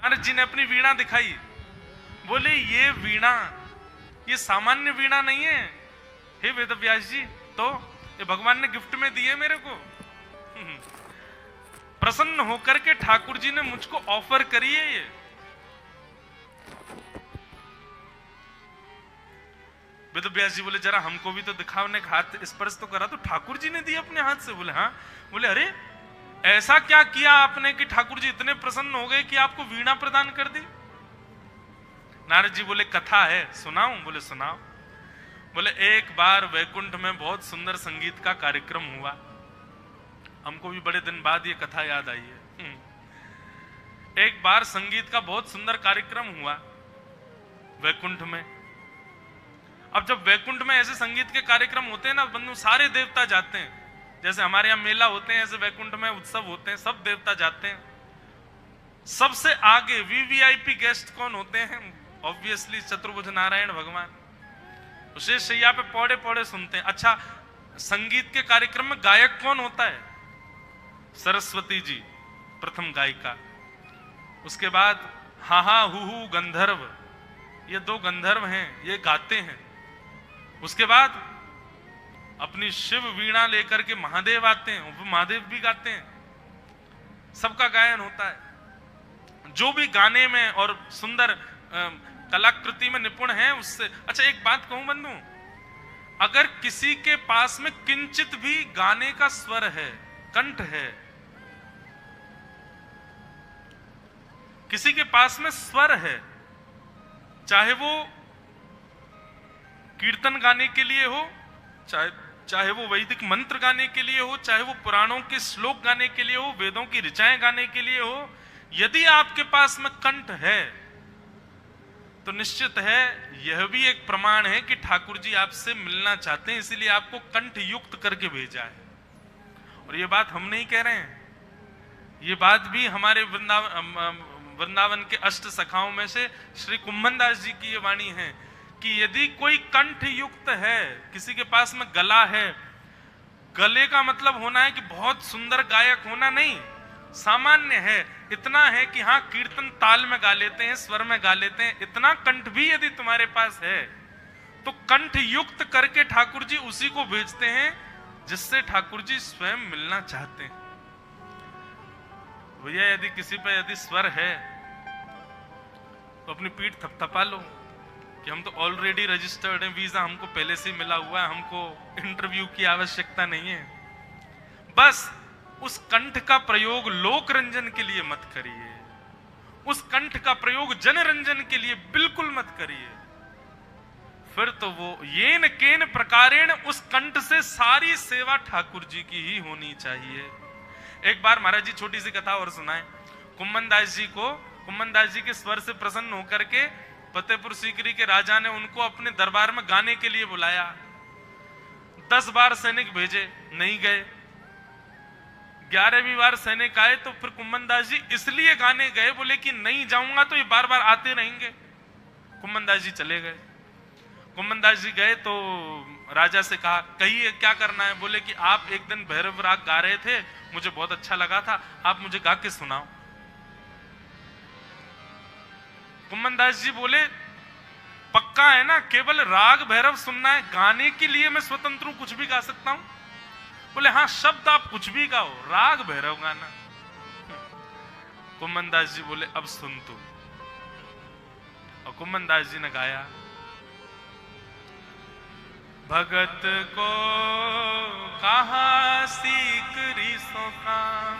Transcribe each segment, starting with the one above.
नारद जी ने अपनी वीणा दिखाई, बोले ये वीणा ये सामान्य वीणा नहीं है हे वेदव्यास जी, तो ये भगवान ने गिफ्ट में दी है मेरे को। प्रसन्न होकर के ठाकुर जी ने मुझको ऑफर करी है ये। वेदव्यास जी बोले जरा हमको भी तो दिखाओ, ने हाथ स्पर्श तो करा, तो ठाकुर जी ने दी अपने हाथ से। बोले हाँ। बोले अरे ऐसा क्या किया आपने कि ठाकुर जी इतने प्रसन्न हो गए कि आपको वीणा प्रदान कर दी? नारद जी बोले कथा है, सुनाऊं? बोले सुनाओ। बोले एक बार वैकुंठ में बहुत सुंदर संगीत का कार्यक्रम हुआ, हमको भी बड़े दिन बाद ये कथा याद आई है। एक बार संगीत का बहुत सुंदर कार्यक्रम हुआ वैकुंठ में। अब जब वैकुंठ में ऐसे संगीत के कार्यक्रम होते हैं ना बंधु, सारे देवता जाते हैं, जैसे हमारे यहाँ मेला होते हैं ऐसे वैकुंठ में उत्सव होते हैं, सब देवता जाते हैं। सबसे आगे वीवीआईपी गेस्ट कौन होते हैं? ऑब्वियसली चतुर्भुज नारायण भगवान। उसे शैया पे पौड़े पौड़े सुनते हैं। अच्छा, संगीत के कार्यक्रम में गायक कौन होता है? सरस्वती जी प्रथम गायिका। उसके बाद हाहा हुहू गंधर्व, ये दो गंधर्व हैं, ये गाते हैं। उसके बाद अपनी शिव वीणा लेकर के महादेव आते हैं, वो महादेव भी गाते हैं। सबका गायन होता है। जो भी गाने में और सुंदर कलाकृति में निपुण है उससे। अच्छा एक बात कहूं बंधु, अगर किसी के पास में किंचित भी गाने का स्वर है, कंठ है, किसी के पास में स्वर है, चाहे वो कीर्तन गाने के लिए हो, चाहे वो वैदिक मंत्र गाने के लिए हो, चाहे वो पुराणों के श्लोक गाने के लिए हो, वेदों की ऋचाएं गाने के लिए हो, यदि आपके पास में कंठ है तो निश्चित है यह भी एक प्रमाण है कि ठाकुर जी आपसे मिलना चाहते हैं, इसीलिए आपको कंठ युक्त करके भेजा है। और ये बात हम नहीं कह रहे हैं, ये बात भी हमारे वृंदावन के अष्ट सखाओं में से श्री कुंभन दास जी की ये वाणी है कि यदि कोई कंठ युक्त है, किसी के पास में गला है, गले का मतलब होना है कि बहुत सुंदर गायक होना नहीं, सामान्य है, इतना है कि हाँ कीर्तन ताल में गा लेते हैं, स्वर में गा लेते हैं, इतना कंठ भी यदि तुम्हारे पास है तो कंठ युक्त करके ठाकुर जी उसी को भेजते हैं जिससे ठाकुर जी स्वयं मिलना चाहते हैं। भैया यदि किसी पर यदि स्वर है तो अपनी पीठ थपथपा लो कि हम तो ऑलरेडी रजिस्टर्ड हैं, वीजा हमको पहले से मिला हुआ है, हमको इंटरव्यू की आवश्यकता नहीं है। बस उस कंठ का प्रयोग लोक रंजन के लिए मत करिए, उस कंठ का प्रयोग जन रंजन के लिए बिल्कुल मत करिए। फिर तो वो येन केन प्रकारेण उस कंठ से सारी सेवा ठाकुर जी की ही होनी चाहिए। एक बार महाराज जी छोटी सी कथा और सुनाए। कुंभन दास जी को, कुंभन दास जी के स्वर से प्रसन्न होकर के फतेहपुर सीकरी के राजा ने उनको अपने दरबार में गाने के लिए बुलाया। 10 बार सैनिक भेजे, नहीं गए। 11वीं बार सैनिक आए तो फिर कुंभन दास जी इसलिए गाने गए, बोले कि नहीं जाऊंगा तो ये बार बार आते रहेंगे। कुंभन दास जी चले गए। कुंभन दास जी गए तो राजा से कहा कहिए क्या करना है? बोले कि आप एक दिन भैरव राग गा रहे थे, मुझे बहुत अच्छा लगा था, आप मुझे गा के सुनाओ। कुंभन दास जी बोले पक्का है ना, केवल राग भैरव सुनना है, गाने के लिए मैं स्वतंत्र हूं, कुछ भी गा सकता हूं? बोले हाँ शब्द आप कुछ भी गाओ, राग भैरव गाना। कुंभन दास जी बोले अब सुन तू। और कुंभन दास जी ने गाया, भगत को कहा सीख रिसो काम,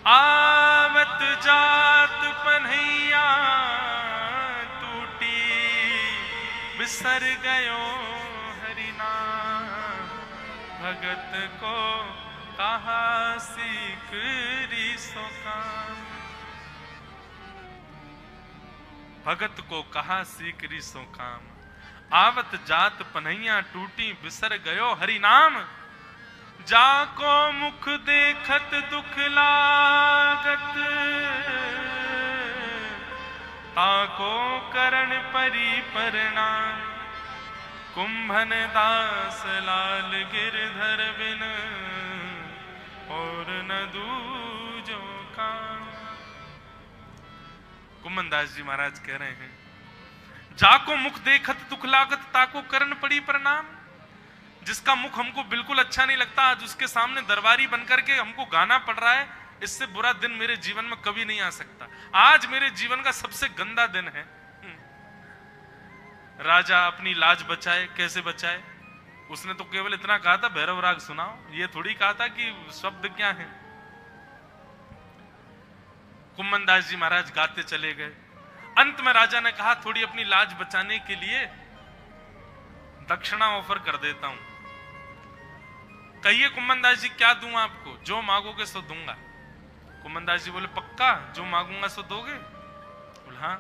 आवत जात पन्हैया टूटी, बिसर गयो हरि नाम, भगत को कहा सीख रिसो काम। भगत को कहा सीख रिसो काम, आवत जात पन्हैया टूटी, बिसर गयो हरि नाम, जाको मुख देखत दुख लागत, ताको करण परी प्रणाम, कुंभन दास लाल गिरधर बिन, और न दूजो काम। कुम्मनदास जी महाराज कह रहे हैं, जाको मुख देखत दुख लागत ताको करन पड़ी प्रणाम। जिसका मुख हमको बिल्कुल अच्छा नहीं लगता, आज उसके सामने दरबारी बनकर के हमको गाना पड़ रहा है, इससे बुरा दिन मेरे जीवन में कभी नहीं आ सकता। आज मेरे जीवन का सबसे गंदा दिन है। राजा अपनी लाज बचाए, कैसे बचाए? उसने तो केवल इतना कहा था भैरव राग सुनाओ, ये थोड़ी कहा था कि शब्द क्या है। कुम्मनदास जी महाराज गाते चले गए। अंत में राजा ने कहा थोड़ी अपनी लाज बचाने के लिए दक्षिणा ऑफर कर देता हूं, कहिए कुम्मनदास जी क्या दूं आपको? जो मांगोगे सो दूंगा। कुम्मनदास जी बोले पक्का जो मांगूंगा सो दोगे? बोले हाँ।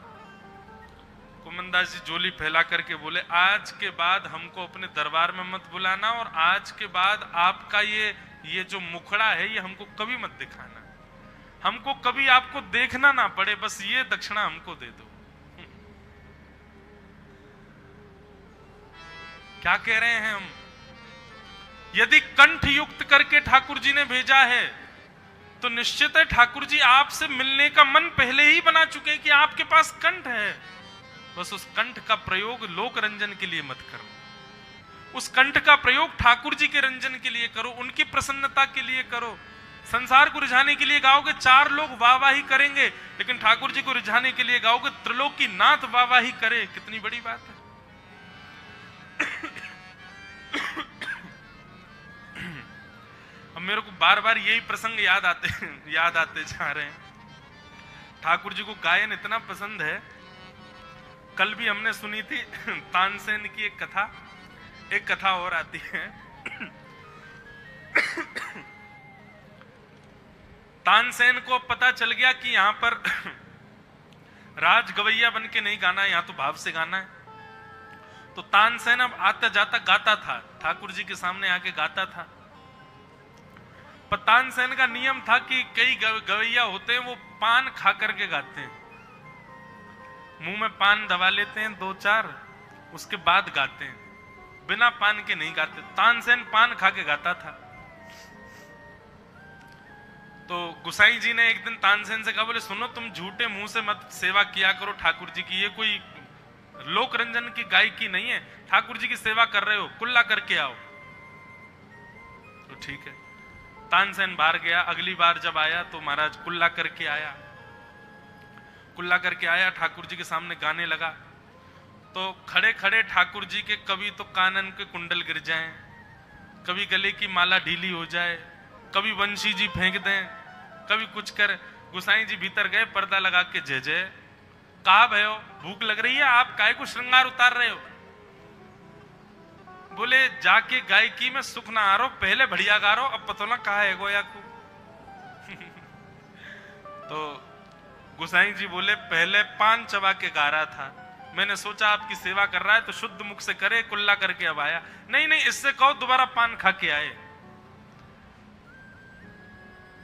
कुम्मनदास जी झोली फैला करके बोले आज के बाद हमको अपने दरबार में मत बुलाना, और आज के बाद आपका ये जो मुखड़ा है ये हमको कभी मत दिखाना, हमको कभी आपको देखना ना पड़े, बस ये दक्षिणा हमको दे दो। क्या कह रहे हैं हम? यदि कंठ युक्त करके ठाकुर जी ने भेजा है तो निश्चित है ठाकुर जी आपसे मिलने का मन पहले ही बना चुके हैं कि आपके पास कंठ है। बस उस कंठ का प्रयोग लोक रंजन के लिए मत करो, उस कंठ का प्रयोग ठाकुर जी के रंजन के लिए करो, उनकी प्रसन्नता के लिए करो। संसार को रिझाने के लिए गाओगे, चार लोग वाहवाही करेंगे, लेकिन ठाकुर जी को रिझाने के लिए गाओगे त्रिलोक की नाथ वाहवाही करे, कितनी बड़ी बात है। अब मेरे को बार बार यही प्रसंग याद आते जा रहे हैं। ठाकुर जी को गायन इतना पसंद है। कल भी हमने सुनी थी तानसेन की एक कथा और आती है। तानसेन को पता चल गया कि यहां पर राज गवैया बन के नहीं गाना है, यहां तो भाव से गाना है। तो तानसेन अब आता जाता गाता था, ठाकुर जी के सामने आके गाता था। पर तानसेन का नियम था कि कई गवैया होते हैं वो पान खा करके गाते हैं, मुंह में पान दबा लेते हैं दो चार, उसके बाद गाते हैं, बिना पान के नहीं गाते। तानसेन पान खा के गाता था। तो गुसाई जी ने एक दिन तानसेन से कहा, बोले सुनो तुम झूठे मुंह से मत सेवा किया करो ठाकुर जी की, ये कोई लोक रंजन की गायकी नहीं है, ठाकुर जी की सेवा कर रहे हो, कुल्ला करके आओ। तो ठीक है, तानसेन बाहर गया। अगली बार जब आया तो महाराज कुल्ला करके आया, ठाकुर जी के सामने गाने लगा। तो खड़े खड़े ठाकुर जी के कभी तो कानन के कुंडल गिर जाएं, कभी गले की माला ढीली हो जाए, कभी वंशी जी फेंक दें, कभी कुछ कर। गुसाई जी भीतर गए, पर्दा लगा के जय जय। कहा भयो भूख लग रही है, आप काय को श्रृंगार उतार रहे हो? बोले जाके गायकी में सुख ना आ रहो, पहले बढ़िया गा रहो, अब पतोला कहा है गोया को। तो गुसाई जी बोले पहले पान चबा के गा रहा था, मैंने सोचा आपकी सेवा कर रहा है तो शुद्ध मुख से करे, कुल्ला करके अब आया। नहीं इससे कहो दोबारा पान खा के आए।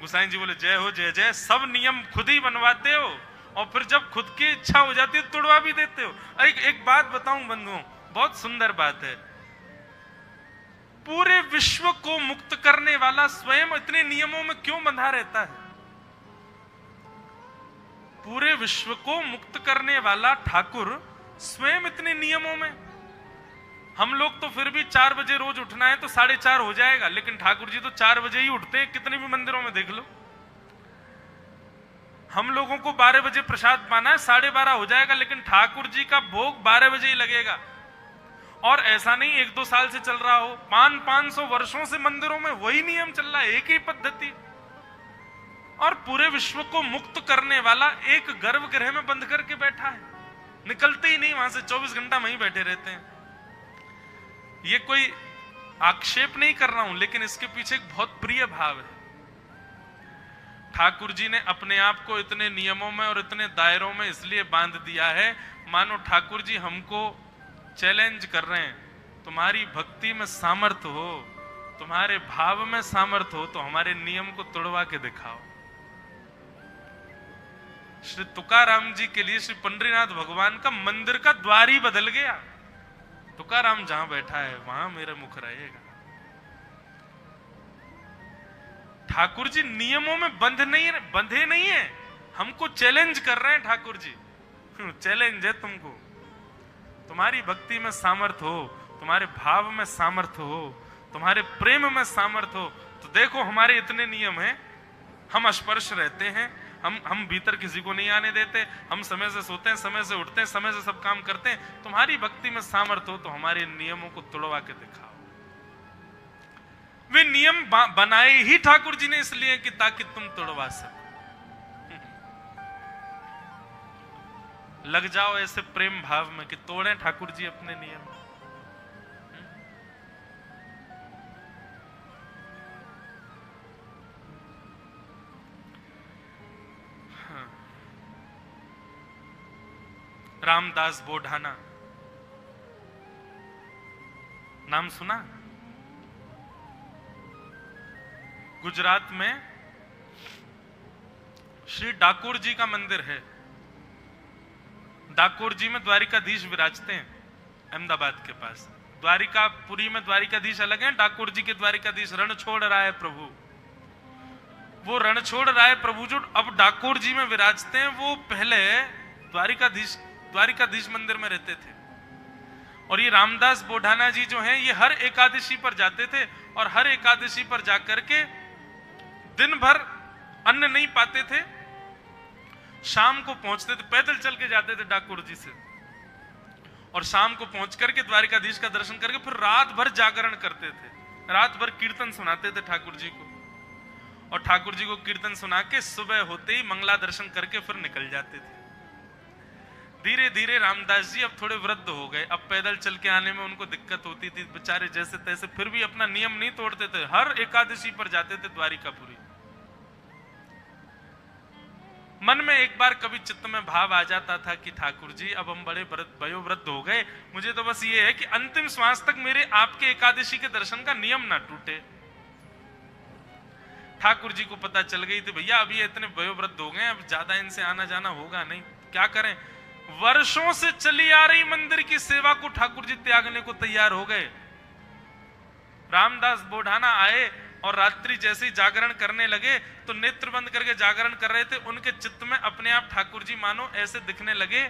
गुसाई जी बोले जय हो जय जय, सब नियम खुद ही बनवाते हो और फिर जब खुद की इच्छा हो जाती है तोड़वा भी देते हो। एक बात बताऊं बंधुओं, बहुत सुंदर बात है। पूरे विश्व को मुक्त करने वाला स्वयं इतने नियमों में क्यों बंधा रहता है? पूरे विश्व को मुक्त करने वाला ठाकुर स्वयं इतने नियमों में। हम लोग तो फिर भी 4 बजे रोज उठना है तो 4:30 हो जाएगा, लेकिन ठाकुर जी तो 4 बजे ही उठते हैं, कितने भी मंदिरों में देख लो। हम लोगों को 12 बजे प्रसाद पाना है, 12:30 हो जाएगा, लेकिन ठाकुर जी का भोग 12 बजे ही लगेगा। और ऐसा नहीं 1-2 साल से चल रहा हो, 500 वर्षों से मंदिरों में वही नियम चल रहा है, एक ही पद्धति। और पूरे विश्व को मुक्त करने वाला एक गर्भगृह में बंद करके बैठा है, निकलते ही नहीं वहां से, 24 घंटा वहीं बैठे रहते हैं। ये कोई आक्षेप नहीं कर रहा हूं, लेकिन इसके पीछे एक बहुत प्रिय भाव है। ठाकुर जी ने अपने आप को इतने नियमों में और इतने दायरों में इसलिए बांध दिया है, मानो ठाकुर जी हमको चैलेंज कर रहे हैं, तुम्हारी भक्ति में सामर्थ्य हो, तुम्हारे भाव में सामर्थ्य हो तो हमारे नियम को तोड़वा के दिखाओ। श्री तुकाराम जी के लिए श्री पंडरीनाथ भगवान का मंदिर का द्वार ही बदल गया। तुकाराम जहां बैठा है वहां मेरा मुख रहेगा। ठाकुर जी नियमों में बंधे नहीं है, हमको चैलेंज कर रहे हैं ठाकुर जी। चैलेंज है तुमको। तुम्हारी भक्ति में सामर्थ्य हो, तुम्हारे भाव में सामर्थ्य हो, तुम्हारे प्रेम में सामर्थ्य हो, तो देखो हमारे इतने नियम हैं, हम स्पर्श रहते हैं, हम भीतर किसी को नहीं आने देते, हम समय से सोते हैं, समय से उठते हैं, समय से सब काम करते हैं। तुम्हारी भक्ति में सामर्थ्य हो तो हमारे नियमों को तोड़वा के दिखाओ। वे नियम बनाए ही ठाकुर जी ने इसलिए कि ताकि तुम तोड़वा सको। लग जाओ ऐसे प्रेम भाव में कि तोड़े ठाकुर जी अपने नियम। रामदास बोढ़ाना नाम सुना? गुजरात में श्री डाकोर जी का मंदिर है। डाकोर जी में द्वारिकाधीश विराजते हैं अहमदाबाद के पास। द्वारिकापुरी में द्वारिकाधीश अलग है, डाकोर जी के द्वारिकाधीश रण छोड़ रहा है प्रभु। वो रण छोड़ रहा है प्रभु जो अब डाकोर जी में विराजते हैं, वो पहले द्वारिकाधीश मंदिर में रहते थे। और ये रामदास बोढ़ाना जी जो हैं, ये हर एकादशी पर जाते थे और हर एकादशी पर जाकर के दिन भर अन्न नहीं पाते थे, शाम को पहुंचते थे, पैदल चल के जाते थे डाकोर जी से, और शाम को पहुंच करके द्वारिकाधीश का दर्शन करके फिर रात भर जागरण करते थे, रात भर कीर्तन सुनाते थे ठाकुर जी को, और ठाकुर जी को कीर्तन सुना के सुबह होते ही मंगला दर्शन करके फिर निकल जाते थे। धीरे धीरे रामदास जी अब थोड़े वृद्ध हो गए, अब पैदल चल के आने में उनको दिक्कत होती थी बेचारे, जैसे तैसे, फिर भी अपना नियम नहीं तोड़ते थे, हर एकादशी पर जाते थे द्वारिकापुरी। मन में एक बार कभी चित्त में भाव आ जाता था कि ठाकुर जी अब हम बड़े वयोवृद्ध हो गए, मुझे तो बस ये है कि अंतिम श्वास तक मेरे आपके एकादशी के दर्शन का नियम ना टूटे। ठाकुर जी को पता चल गई थी भैया अब ये इतने वयोवृद्ध हो गए, अब ज्यादा इनसे आना जाना होगा नहीं, क्या करें। वर्षों से चली आ रही मंदिर की सेवा को ठाकुर जी त्यागने को तैयार हो गए। रामदास बोढ़ाना आए और रात्रि जैसे ही जागरण करने लगे तो नेत्र बंद करके जागरण कर रहे थे, उनके चित्त में अपने आप ठाकुर जी मानो ऐसे दिखने लगे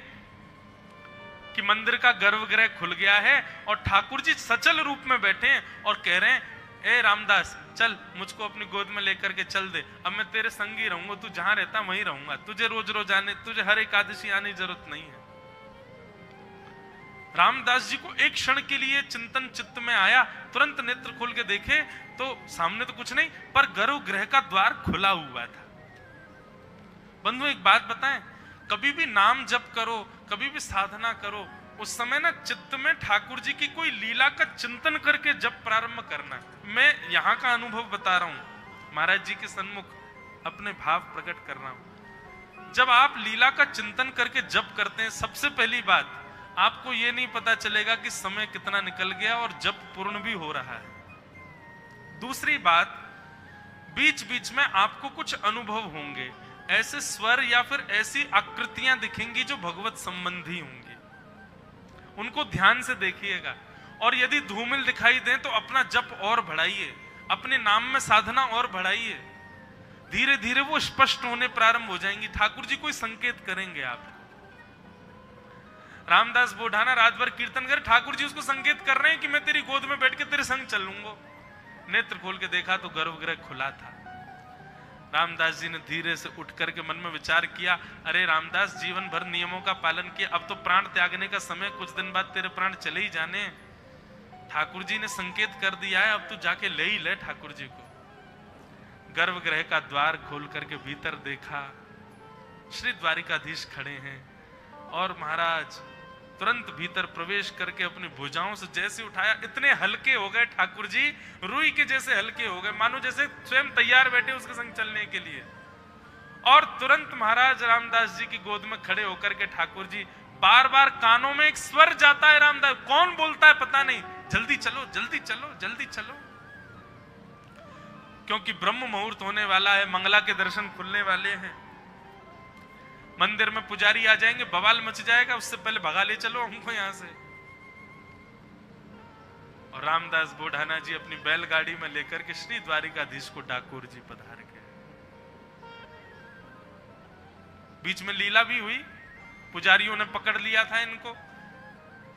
कि मंदिर का गर्भगृह खुल गया है और ठाकुर जी सचल रूप में बैठे हैं और कह रहे हैं, ए रामदास चल मुझको अपनी गोद में लेकर के चल दे, अब मैं तेरे संग ही रहूंगा, तू जहां रहता वहीं रहूंगा, तुझे रोज रोज आने, तुझे हर एकादशी आने की जरूरत नहीं है। रामदास जी को एक क्षण के लिए चिंतन चित्त में आया, तुरंत नेत्र खोल के देखे तो सामने तो कुछ नहीं, पर गर्भगृह का द्वार खुला हुआ था। बंधु एक बात बताएं, कभी भी नाम जप करो, कभी भी साधना करो, उस समय ना चित्त में ठाकुर जी की कोई लीला का चिंतन करके जप प्रारंभ करना। मैं यहाँ का अनुभव बता रहा हूं, महाराज जी के सन्मुख अपने भाव प्रकट कर रहा हूं। जब आप लीला का चिंतन करके जप करते हैं, सबसे पहली बात आपको ये नहीं पता चलेगा कि समय कितना निकल गया और जप पूर्ण भी हो रहा है। दूसरी बात, बीच बीच में आपको कुछ अनुभव होंगे, ऐसे स्वर या फिर ऐसी आकृतियां दिखेंगी जो भगवत संबंधी होंगी, उनको ध्यान से देखिएगा। और यदि धूमिल दिखाई दें तो अपना जप और बढ़ाइए, अपने नाम में साधना और बढ़ाइए, धीरे धीरे वो स्पष्ट होने प्रारंभ हो जाएंगी। ठाकुर जी कोई संकेत करेंगे आपको। रामदास बोढ़ाना रात भर कीर्तन कर, ठाकुर जी उसको संकेत कर रहे हैं कि मैं तेरी गोद में बैठ के तेरे संग चलूंगा। नेत्र खोल के देखा तो गर्भगृह खुला था। रामदास जी ने धीरे से उठ करके मन में विचार किया, अरे रामदास जीवन भर नियमों का पालन किया, अब तो प्राण त्यागने का समय, कुछ दिन बाद तेरे प्राण चले ही जाने, ठाकुर जी ने संकेत कर दिया है, अब तू जाके ले ही ले ठाकुर जी को। गर्भगृह का द्वार खोल करके भीतर देखा, श्री द्वारिकाधीश खड़े हैं और महाराज तुरंत भीतर प्रवेश करके अपनी भुजाओं से जैसे उठाया, इतने हल्के हो गए ठाकुर जी, रुई के जैसे हल्के हो गए, मानो जैसे स्वयं तैयार बैठे उसके संग चलने के लिए। और तुरंत महाराज रामदास जी की गोद में खड़े होकर के ठाकुर जी, बार बार कानों में एक स्वर जाता है, रामदास कौन बोलता है पता नहीं, जल्दी चलो जल्दी चलो जल्दी चलो, क्योंकि ब्रह्म मुहूर्त होने वाला है, मंगला के दर्शन खुलने वाले हैं, मंदिर में पुजारी आ जाएंगे, बवाल मच जाएगा, उससे पहले भगा ले चलो हमको यहां से। और रामदास बोढ़ाना जी अपनी बैलगाड़ी में लेकर के श्री द्वारिकाधीश को डाकोर जी पधार गए। बीच में लीला भी हुई, पुजारियों ने पकड़ लिया था इनको।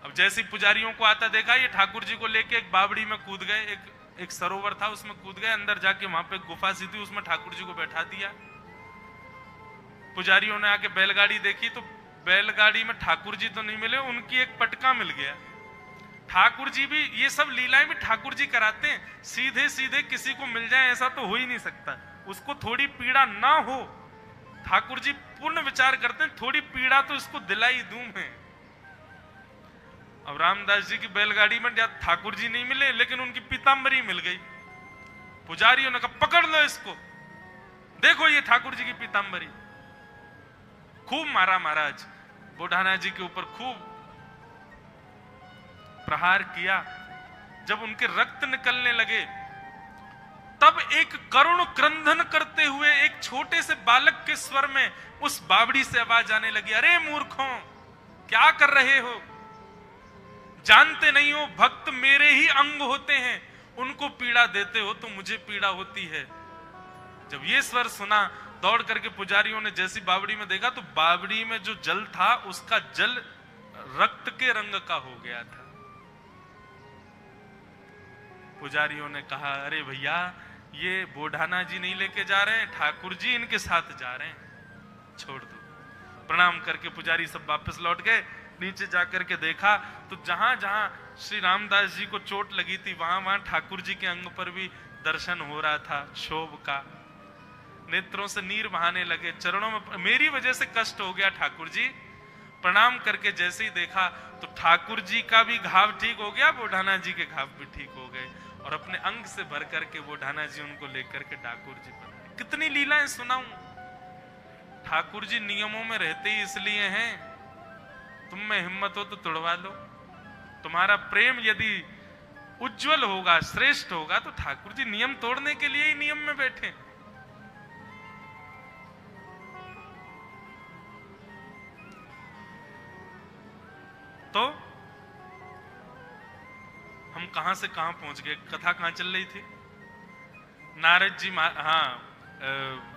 अब जैसे पुजारियों को आता देखा, ये ठाकुर जी को लेके एक बावड़ी में कूद गए, एक सरोवर था उसमें कूद गए, अंदर जाके वहां पे गुफा सी थी, उसमें ठाकुर जी को बैठा दिया। पुजारियों ने आके बैलगाड़ी देखी तो बैलगाड़ी में ठाकुर जी तो नहीं मिले, उनकी एक पटका मिल गया। ठाकुर जी भी, ये सब लीलाएं भी ठाकुर जी कराते हैं, सीधे सीधे किसी को मिल जाए ऐसा तो हो ही नहीं सकता, उसको थोड़ी पीड़ा ना हो। ठाकुर जी पूर्ण विचार करते हैं, थोड़ी पीड़ा तो इसको दिलाई दूं मैं। अब रामदास जी की बैलगाड़ी में ठाकुर जी नहीं मिले, लेकिन उनकी पीताम्बरी मिल गई। पुजारियों ने कहा पकड़ लो इसको, देखो ये ठाकुर जी की पीताम्बरी। खूब मारा महाराज, बुढ़ाना जी के ऊपर खूब प्रहार किया। जब उनके रक्त निकलने लगे, तब एक करुण क्रंदन करते हुए एक छोटे से बालक के स्वर में उस बावड़ी से आवाज आने लगी, अरे मूर्खों, क्या कर रहे हो? जानते नहीं हो भक्त मेरे ही अंग होते हैं, उनको पीड़ा देते हो तो मुझे पीड़ा होती है। जब ये स्वर सुना, दौड़ करके पुजारियों ने जैसी बावड़ी में देखा तो बावड़ी में जो जल था उसका जल रक्त के रंग का हो गया था। पुजारियों ने कहा, अरे भैया ये बोढ़ाना जी नहीं लेके जा रहे हैं, ठाकुर जी इनके साथ जा रहे हैं, छोड़ दो। प्रणाम करके पुजारी सब वापस लौट गए। नीचे जाकर के देखा तो जहां जहां श्री रामदास जी को चोट लगी थी, वहां वहां ठाकुर जी के अंग पर भी दर्शन हो रहा था शोभ का। नेत्रों से नीर बहाने लगे, चरणों में मेरी वजह से कष्ट हो गया ठाकुर जी। प्रणाम करके जैसे ही देखा तो ठाकुर जी का भी घाव ठीक हो गया, बुढ़ाना जी के घाव भी ठीक हो गए, और अपने अंग से भर करके बुढ़ाना जी उनको लेकर के ठाकुर जी पर। कितनी लीलाएं सुनाऊं। ठाकुर जी नियमों में रहते ही इसलिए हैं, तुम में हिम्मत हो तो तुड़वा लो। तुम्हारा प्रेम यदि उज्जवल होगा, श्रेष्ठ होगा, तो ठाकुर जी नियम तोड़ने के लिए ही नियम में बैठे। तो हम कहां से कहां पहुंच गए, कथा कहां चल रही थी? नारद जी, हाँ,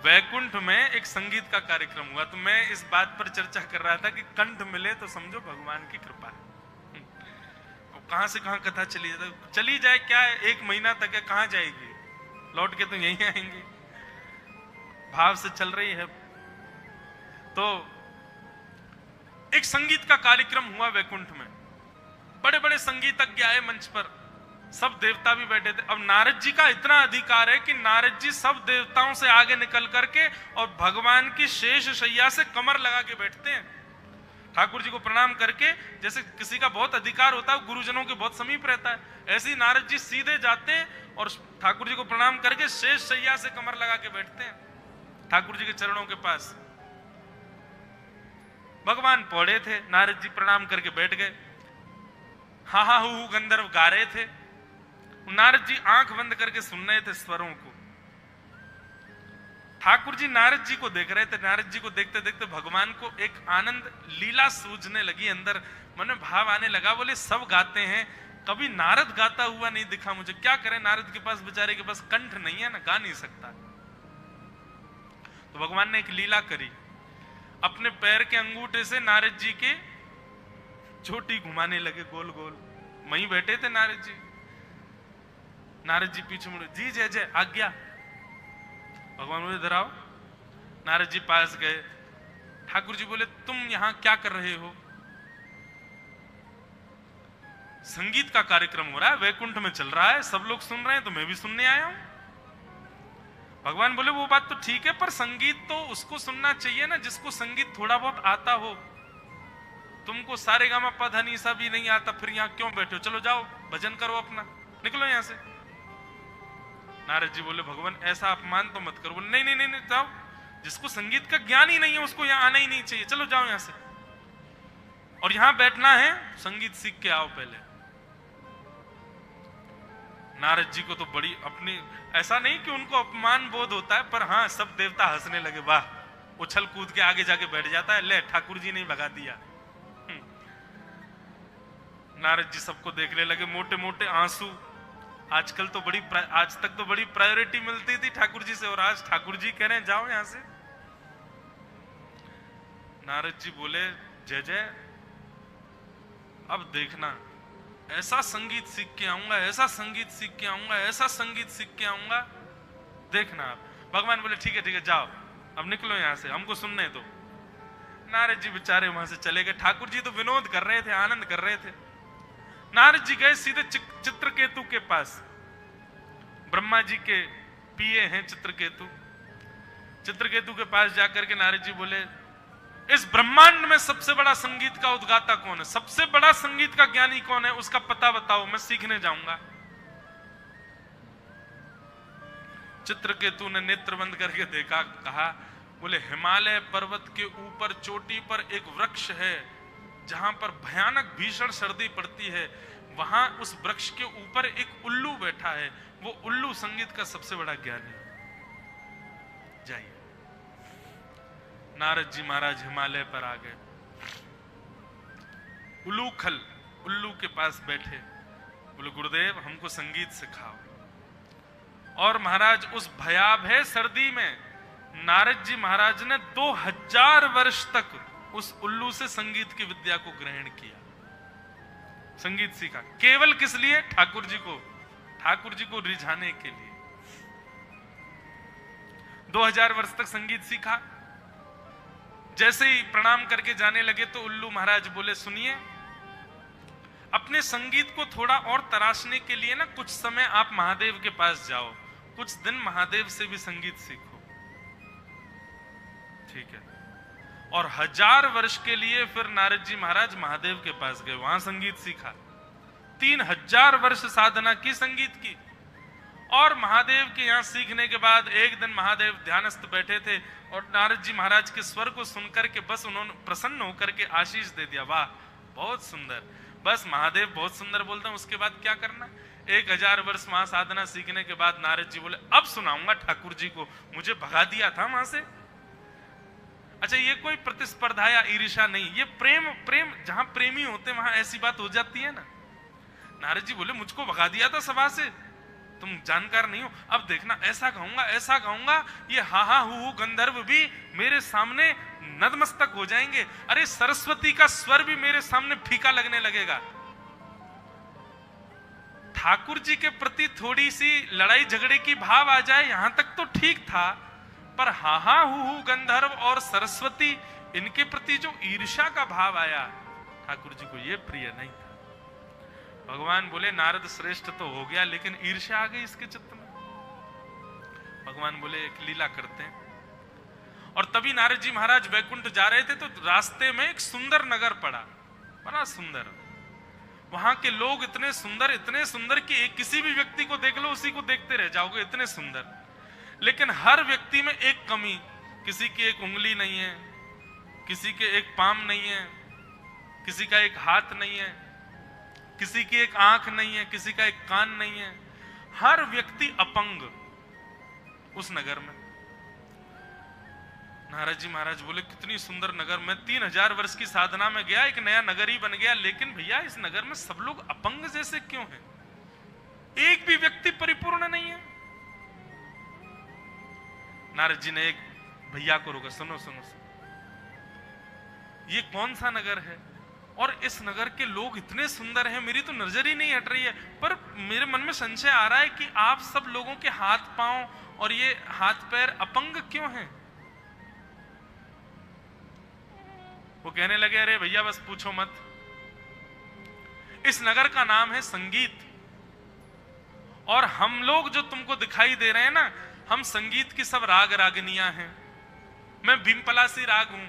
वैकुंठ में एक संगीत का कार्यक्रम हुआ, तो मैं इस बात पर चर्चा कर रहा था कि कंठ मिले तो समझो भगवान की कृपा है। कहां से कहां कथा चली जाए क्या, 1 महीना तक है, कहां जाएगी, लौट के तो यहीं आएंगे। भाव से चल रही है। तो एक संगीत का कार्यक्रम हुआ वैकुंठ में, बड़े बड़े संगीतज्ञ आए मंच पर, सब देवता भी बैठे थे। अब नारद जी का इतना अधिकार है कि नारद जी सब देवताओं से आगे निकल करके और भगवान की शेष शैया से कमर लगा के बैठते हैं। ठाकुर जी को प्रणाम करके, जैसे किसी का बहुत अधिकार होता है, गुरुजनों के बहुत समीप रहता है, ऐसे ही नारद जी सीधे जाते हैं और ठाकुर जी को प्रणाम करके शेष शैया से कमर लगा के बैठते हैं ठाकुर जी के चरणों के पास। भगवान पौड़े थे, नारद जी प्रणाम करके बैठ गए। हा हा हु गंधर्व गा रहे थे, नारद जी आंख बंद करके सुन रहे थे स्वरों को। ठाकुर जी नारद जी को देख रहे थे। नारद जी को देखते देखते भगवान को एक आनंद लीला सूझने लगी, अंदर मन में भाव आने लगा। बोले सब गाते हैं, कभी नारद गाता हुआ नहीं दिखा मुझे, क्या करें, नारद के पास बेचारे के पास कंठ नहीं है ना, गा नहीं सकता। तो भगवान ने एक लीला करी, अपने पैर के अंगूठे से नारद जी के चोटी घुमाने लगे गोल गोल। वहीं बैठे थे नारद जी। नारद जी पीछे मुड़े, जी जय जय, आज्ञा। भगवान बोले इधर आओ। नारद जी पास गए। ठाकुर जी बोले तुम यहां क्या कर रहे हो? संगीत का कार्यक्रम हो रहा है, वैकुंठ में चल रहा है, सब लोग सुन रहे हैं, तो मैं भी सुनने आया हूं। भगवान बोले वो बात तो ठीक है, पर संगीत तो उसको सुनना चाहिए ना जिसको संगीत थोड़ा बहुत आता हो। तुमको सारे गामा पध सा भी नहीं आता, फिर यहाँ क्यों बैठे हो? चलो जाओ भजन करो अपना, निकलो यहां से। नारद जी बोले भगवान ऐसा अपमान तो मत करो। बोले नहीं नहीं नहीं, जाओ, जिसको संगीत का ज्ञान ही नहीं है उसको यहाँ आना ही नहीं चाहिए, चलो जाओ यहाँ से। और यहाँ बैठना है, संगीत सीख के आओ पहले। नारद जी को तो बड़ी अपनी, ऐसा नहीं कि उनको अपमान बोध होता है, पर हाँ सब देवता हंसने लगे, वाह, उछल कूद के आगे जाके बैठ जाता है, ले ठाकुर जी ने भगा दिया। नारद जी सबको देखने लगे, मोटे मोटे आंसू। आजकल तो आज तक तो बड़ी प्रायोरिटी मिलती थी ठाकुर जी से, और आज ठाकुर जी कह रहे हैं जाओ यहां से। नारद जी बोले जय जय, अब देखना ऐसा संगीत सीख के आऊंगा, ऐसा संगीत सीख के आऊंगा, ऐसा संगीत सीख के आऊंगा, देखना आप। भगवान बोले ठीक है जाओ, अब निकलो यहां से, हमको सुनने दो। नारद जी बेचारे वहां से चले गए। ठाकुर जी तो विनोद कर रहे थे, आनंद कर रहे थे। नारद जी गए सीधे चित्रकेतु के पास। ब्रह्मा जी के पिए हैं चित्रकेतु। चित्रकेतु के पास जाकर के नारद जी बोले, इस ब्रह्मांड में सबसे बड़ा संगीत का उद्गाता कौन है, सबसे बड़ा संगीत का ज्ञानी कौन है, उसका पता बताओ, मैं सीखने जाऊंगा। चित्रकेतु ने नेत्र बंद करके देखा, कहा, बोले हिमालय पर्वत के ऊपर चोटी पर एक वृक्ष है, जहां पर भयानक भीषण सर्दी पड़ती है, वहां उस वृक्ष के ऊपर एक उल्लू बैठा है, वो उल्लू संगीत का सबसे बड़ा ज्ञानी है, जाइए। नारद जी महाराज हिमालय पर आ गए। उल्लूखल उल्लू के पास बैठे, बोले गुरुदेव हमको संगीत सिखाओ। और महाराज उस भयावह सर्दी में नारद जी महाराज ने 2000 वर्ष तक उस उल्लू से संगीत की विद्या को ग्रहण किया, संगीत सीखा। केवल किस लिए? ठाकुर जी को रिझाने के लिए। 2000 वर्ष तक संगीत सीखा। जैसे ही प्रणाम करके जाने लगे तो उल्लू महाराज बोले, सुनिए, अपने संगीत को थोड़ा और तराशने के लिए ना कुछ समय आप महादेव के पास जाओ, कुछ दिन महादेव से भी संगीत सीखो। ठीक है। और 1000 वर्ष के लिए फिर नारद जी महाराज महादेव के पास गए, वहां संगीत सीखा। 3000 वर्ष साधना की संगीत की। और महादेव के यहां सीखने के बाद एक दिन महादेव ध्यानस्थ बैठे थे और नारद जी महाराज के स्वर को सुनकर के बस उन्होंने प्रसन्न होकर के आशीष दे दिया, वाह बहुत सुंदर। बस महादेव बहुत सुंदर बोलते हैं, उसके बाद क्या करना। 1000 वर्ष वहां साधना सीखने के बाद नारद जी बोले, अब सुनाऊंगा ठाकुर जी को, मुझे भगा दिया था वहां से। अच्छा, ये कोई प्रतिस्पर्धा या ईर्ष्या नहीं, ये प्रेम जहां प्रेमी होते हैं वहां ऐसी बात हो जाती है ना। नारद जी बोले, मुझको भगा दिया था सभा से, तुम जानकार नहीं हो, अब देखना ऐसा गाऊंगा, ये हा हा हु गंधर्व भी मेरे सामने नतमस्तक हो जाएंगे। अरे सरस्वती का स्वर भी मेरे सामने फीका लगने लगेगा। ठाकुर जी के प्रति थोड़ी सी लड़ाई झगड़े की भाव आ जाए, यहां तक तो ठीक था, पर हा हा हु गंधर्व और सरस्वती, इनके प्रति जो ईर्ष्या का भाव आया, ठाकुर जी को यह प्रिय नहीं था। भगवान बोले, नारद श्रेष्ठ तो हो गया, लेकिन ईर्ष्या आ गई इसके चित्त में। भगवान बोले, एक लीला करते हैं। और तभी नारद जी महाराज वैकुंठ जा रहे थे तो रास्ते में एक सुंदर नगर पड़ा, बड़ा सुंदर। वहां के लोग इतने सुंदर कि किसी भी व्यक्ति को देख लो उसी को देखते रह जाओगे, इतने सुंदर। लेकिन हर व्यक्ति में एक कमी, किसी की एक उंगली नहीं है, किसी के एक पाम नहीं है, किसी का एक हाथ नहीं है, किसी की एक आंख नहीं है, किसी का एक कान नहीं है, हर व्यक्ति अपंग उस नगर में। नारद जी महाराज बोले, कितनी सुंदर नगर, मैं 3000 वर्ष की साधना में गया, एक नया नगर ही बन गया, लेकिन भैया इस नगर में सब लोग अपंग जैसे क्यों हैं? एक भी व्यक्ति परिपूर्ण नहीं है। नारद जी ने एक भैया को रोका, सुनो, ये कौन सा नगर है और इस नगर के लोग इतने सुंदर हैं, मेरी तो नजर ही नहीं हट रही है, पर मेरे मन में संशय आ रहा है कि आप सब लोगों के हाथ पांव और ये हाथ पैर अपंग क्यों हैं? वो कहने लगे, अरे भैया बस पूछो मत, इस नगर का नाम है संगीत, और हम लोग जो तुमको दिखाई दे रहे हैं ना, हम संगीत की सब राग रागनियां हैं। मैं भीमपलासी राग हूं,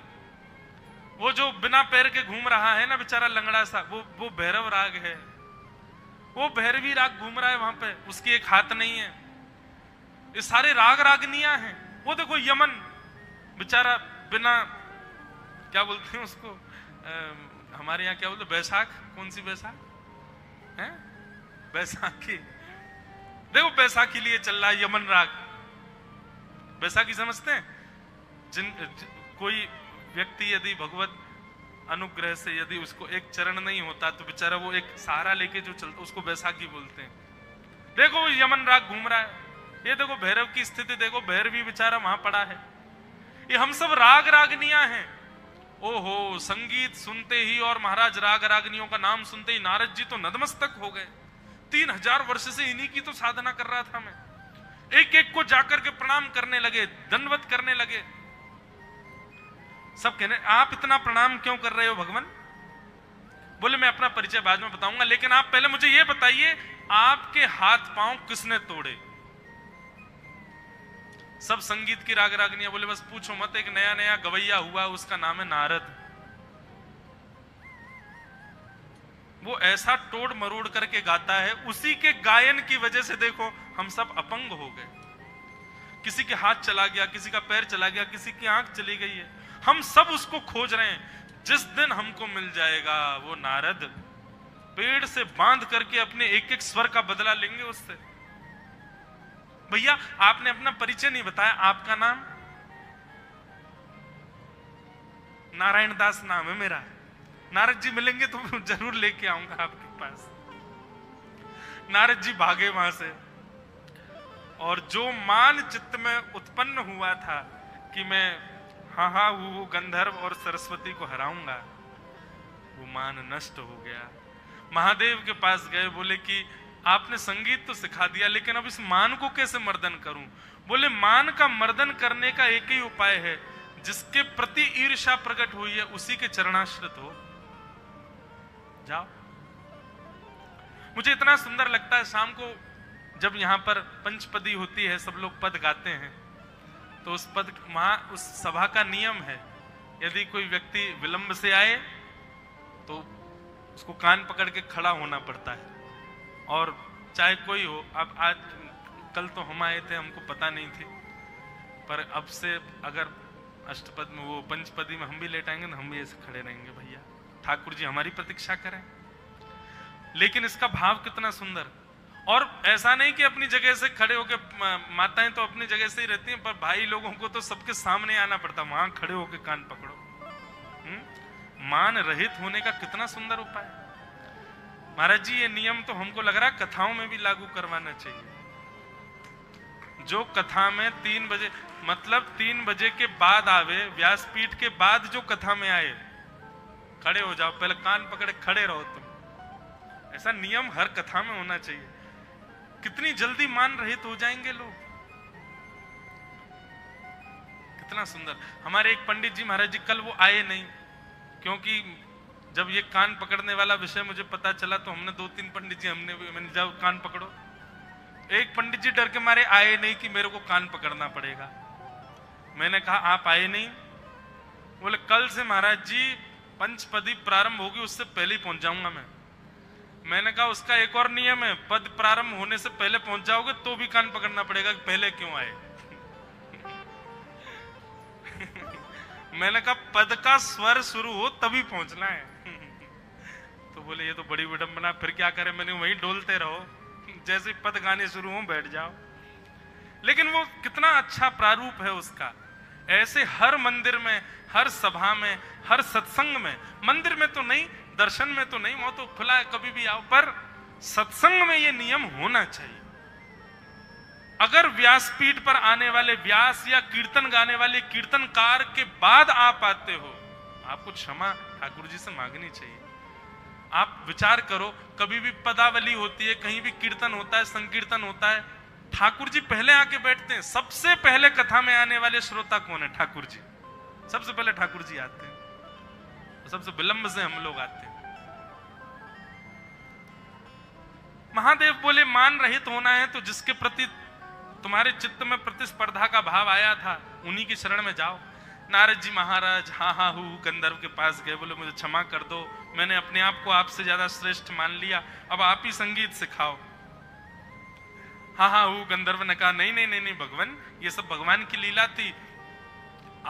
वो जो बिना पैर के घूम रहा है ना बेचारा लंगड़ा सा, वो भैरव राग है, वो भैरवी राग घूम रहा है वहां पे, उसकी एक हाथ नहीं है। ये सारे राग रागनियां हैं। वो देखो यमन बेचारा बिना, क्या बोलते हैं उसको, हमारे यहाँ क्या बोलते, बैसाख, कौन सी बैसाख है, बैसाखी, देखो बैसाखी लिए चल रहा है यमन राग। बैसाखी समझते हैं? कोई व्यक्ति यदि भगवत अनुग्रह से यदि उसको एक चरण नहीं होता तो बेचारा वो एक सहारा लेके जो चलता, उसको बैसाखी बोलते हैं। देखो वो यमन राग घूम रहा है, ये देखो भैरव की स्थिति देखो, भैरवी बेचारा वहां पड़ा है। ये हम सब राग रागनियां हैं। ओहो, संगीत सुनते ही और महाराज राग रागनियों का नाम सुनते ही नारद जी तो नतमस्तक हो गए। 3000 वर्ष से इन्हीं की तो साधना कर रहा था मैं। एक एक को जाकर के प्रणाम करने लगे, दंडवत करने लगे। सब कहने, आप इतना प्रणाम क्यों कर रहे हो भगवान? बोले मैं अपना परिचय बाद में बताऊंगा, लेकिन आप पहले मुझे यह बताइए, आपके हाथ पांव किसने तोड़े? सब संगीत की राग रागनियां बोले बस पूछो मत, एक नया नया गवैया हुआ, उसका नाम है नारद। वो ऐसा तोड़ मरोड़ करके गाता है, उसी के गायन की वजह से देखो हम सब अपंग हो गए। किसी के हाथ चला गया, किसी का पैर चला गया, किसी की आंख चली गई है। हम सब उसको खोज रहे हैं। जिस दिन हमको मिल जाएगा वो नारद, पेड़ से बांध करके अपने एक एक स्वर का बदला लेंगे उससे। भैया आपने अपना परिचय नहीं बताया, आपका नाम? नारायण दास नाम है मेरा। नारद जी मिलेंगे तो जरूर लेके आऊंगा आपके पास। नारद जी भागे वहां से, और जो मान चित्त में उत्पन्न हुआ था कि मैं हाँ वो गंधर्व और सरस्वती को हराऊंगा, वो मान नष्ट हो गया। महादेव के पास गए, बोले कि आपने संगीत तो सिखा दिया, लेकिन अब इस मान को कैसे मर्दन करूं? बोले मान का मर्दन करने का एक ही उपाय है, जिसके प्रति ईर्ष्या प्रकट हुई है उसी के चरणाश्रित हो जाओ। मुझे इतना सुंदर लगता है, शाम को जब यहाँ पर पंचपदी होती है, सब लोग पद गाते हैं, तो उस पद वहां उस सभा का नियम है, यदि कोई व्यक्ति विलंब से आए तो उसको कान पकड़ के खड़ा होना पड़ता है। और चाहे कोई हो, अब आज कल तो हम आए थे, हमको पता नहीं थी, पर अब से अगर अष्टपद में वो पंचपदी में हम भी लेट आएंगे तो हम भी ऐसे खड़े रहेंगे। भैया ठाकुर जी हमारी प्रतीक्षा करें। लेकिन इसका भाव कितना सुंदर। और ऐसा नहीं कि अपनी जगह से खड़े होके, माताएं तो अपनी जगह से ही रहती हैं, पर भाई लोगों को तो सबके सामने आना पड़ता, वहां खड़े होके कान पकड़ो। मान रहित होने का कितना सुंदर उपाय। महाराज जी ये नियम तो हमको लग रहा है कथाओं में भी लागू करवाना चाहिए। जो कथा में 3 बजे, मतलब 3 बजे के बाद आवे, व्यासपीठ के बाद जो कथा में आए, खड़े हो जाओ, पहले कान पकड़े खड़े रहो तुम। ऐसा नियम हर कथा में होना चाहिए। कितनी जल्दी मान रहित हो जाएंगे लोग। कितना सुंदर। हमारे एक पंडित जी महाराज जी कल वो आए नहीं, क्योंकि जब ये कान पकड़ने वाला विषय मुझे पता चला तो हमने 2-3 पंडित जी मैंने जाओ कान पकड़ो। एक पंडित जी डर के मारे आए नहीं कि मेरे को कान पकड़ना पड़ेगा। मैंने कहा आप आए नहीं? बोले कल से महाराज जी पंचपदी प्रारंभ होगी, उससे पहले ही पहुंच जाऊंगा मैं। मैंने कहा उसका एक और नियम है, पद प्रारंभ होने से पहले पहुंच जाओगे तो भी कान पकड़ना पड़ेगा कि पहले क्यों आए। मैंने कहा पद का स्वर शुरू हो तभी पहुंचना है। तो बोले ये तो बड़ी विडंबना, फिर क्या करें? मैंने वहीं डोलते रहो, जैसे पद गाने शुरू हो बैठ जाओ। लेकिन वो कितना अच्छा प्रारूप है उसका। ऐसे हर मंदिर में, हर सभा में, हर सत्संग में, मंदिर में तो नहीं, दर्शन में तो नहीं, वो तो खुला है कभी भी आओ, पर सत्संग में ये नियम होना चाहिए। अगर व्यासपीठ पर आने वाले व्यास या कीर्तन गाने वाले कीर्तनकार के बाद आप आते हो, आपको क्षमा ठाकुर जी से मांगनी चाहिए। आप विचार करो, कभी भी पदावली होती है, कहीं भी कीर्तन होता है, संकीर्तन होता है, ठाकुर जी पहले आके बैठते हैं। सबसे पहले कथा में आने वाले श्रोता कौन है? ठाकुर जी। सबसे पहले ठाकुर जी आते हैं, सबसे विलंब से हम लोग आते हैं। महादेव बोले मान रहित होना है तो जिसके प्रति तुम्हारे चित्त में प्रतिस्पर्धा का भाव आया था उन्हीं की शरण में जाओ। नारद जी महाराज हाँ गंधर्व के पास गए, बोले मुझे क्षमा कर दो, मैंने अपने आप को आपसे ज्यादा श्रेष्ठ मान लिया, अब आप ही संगीत सिखाओ। हाँ गंधर्व ने कहा नहीं भगवान, ये सब भगवान की लीला थी।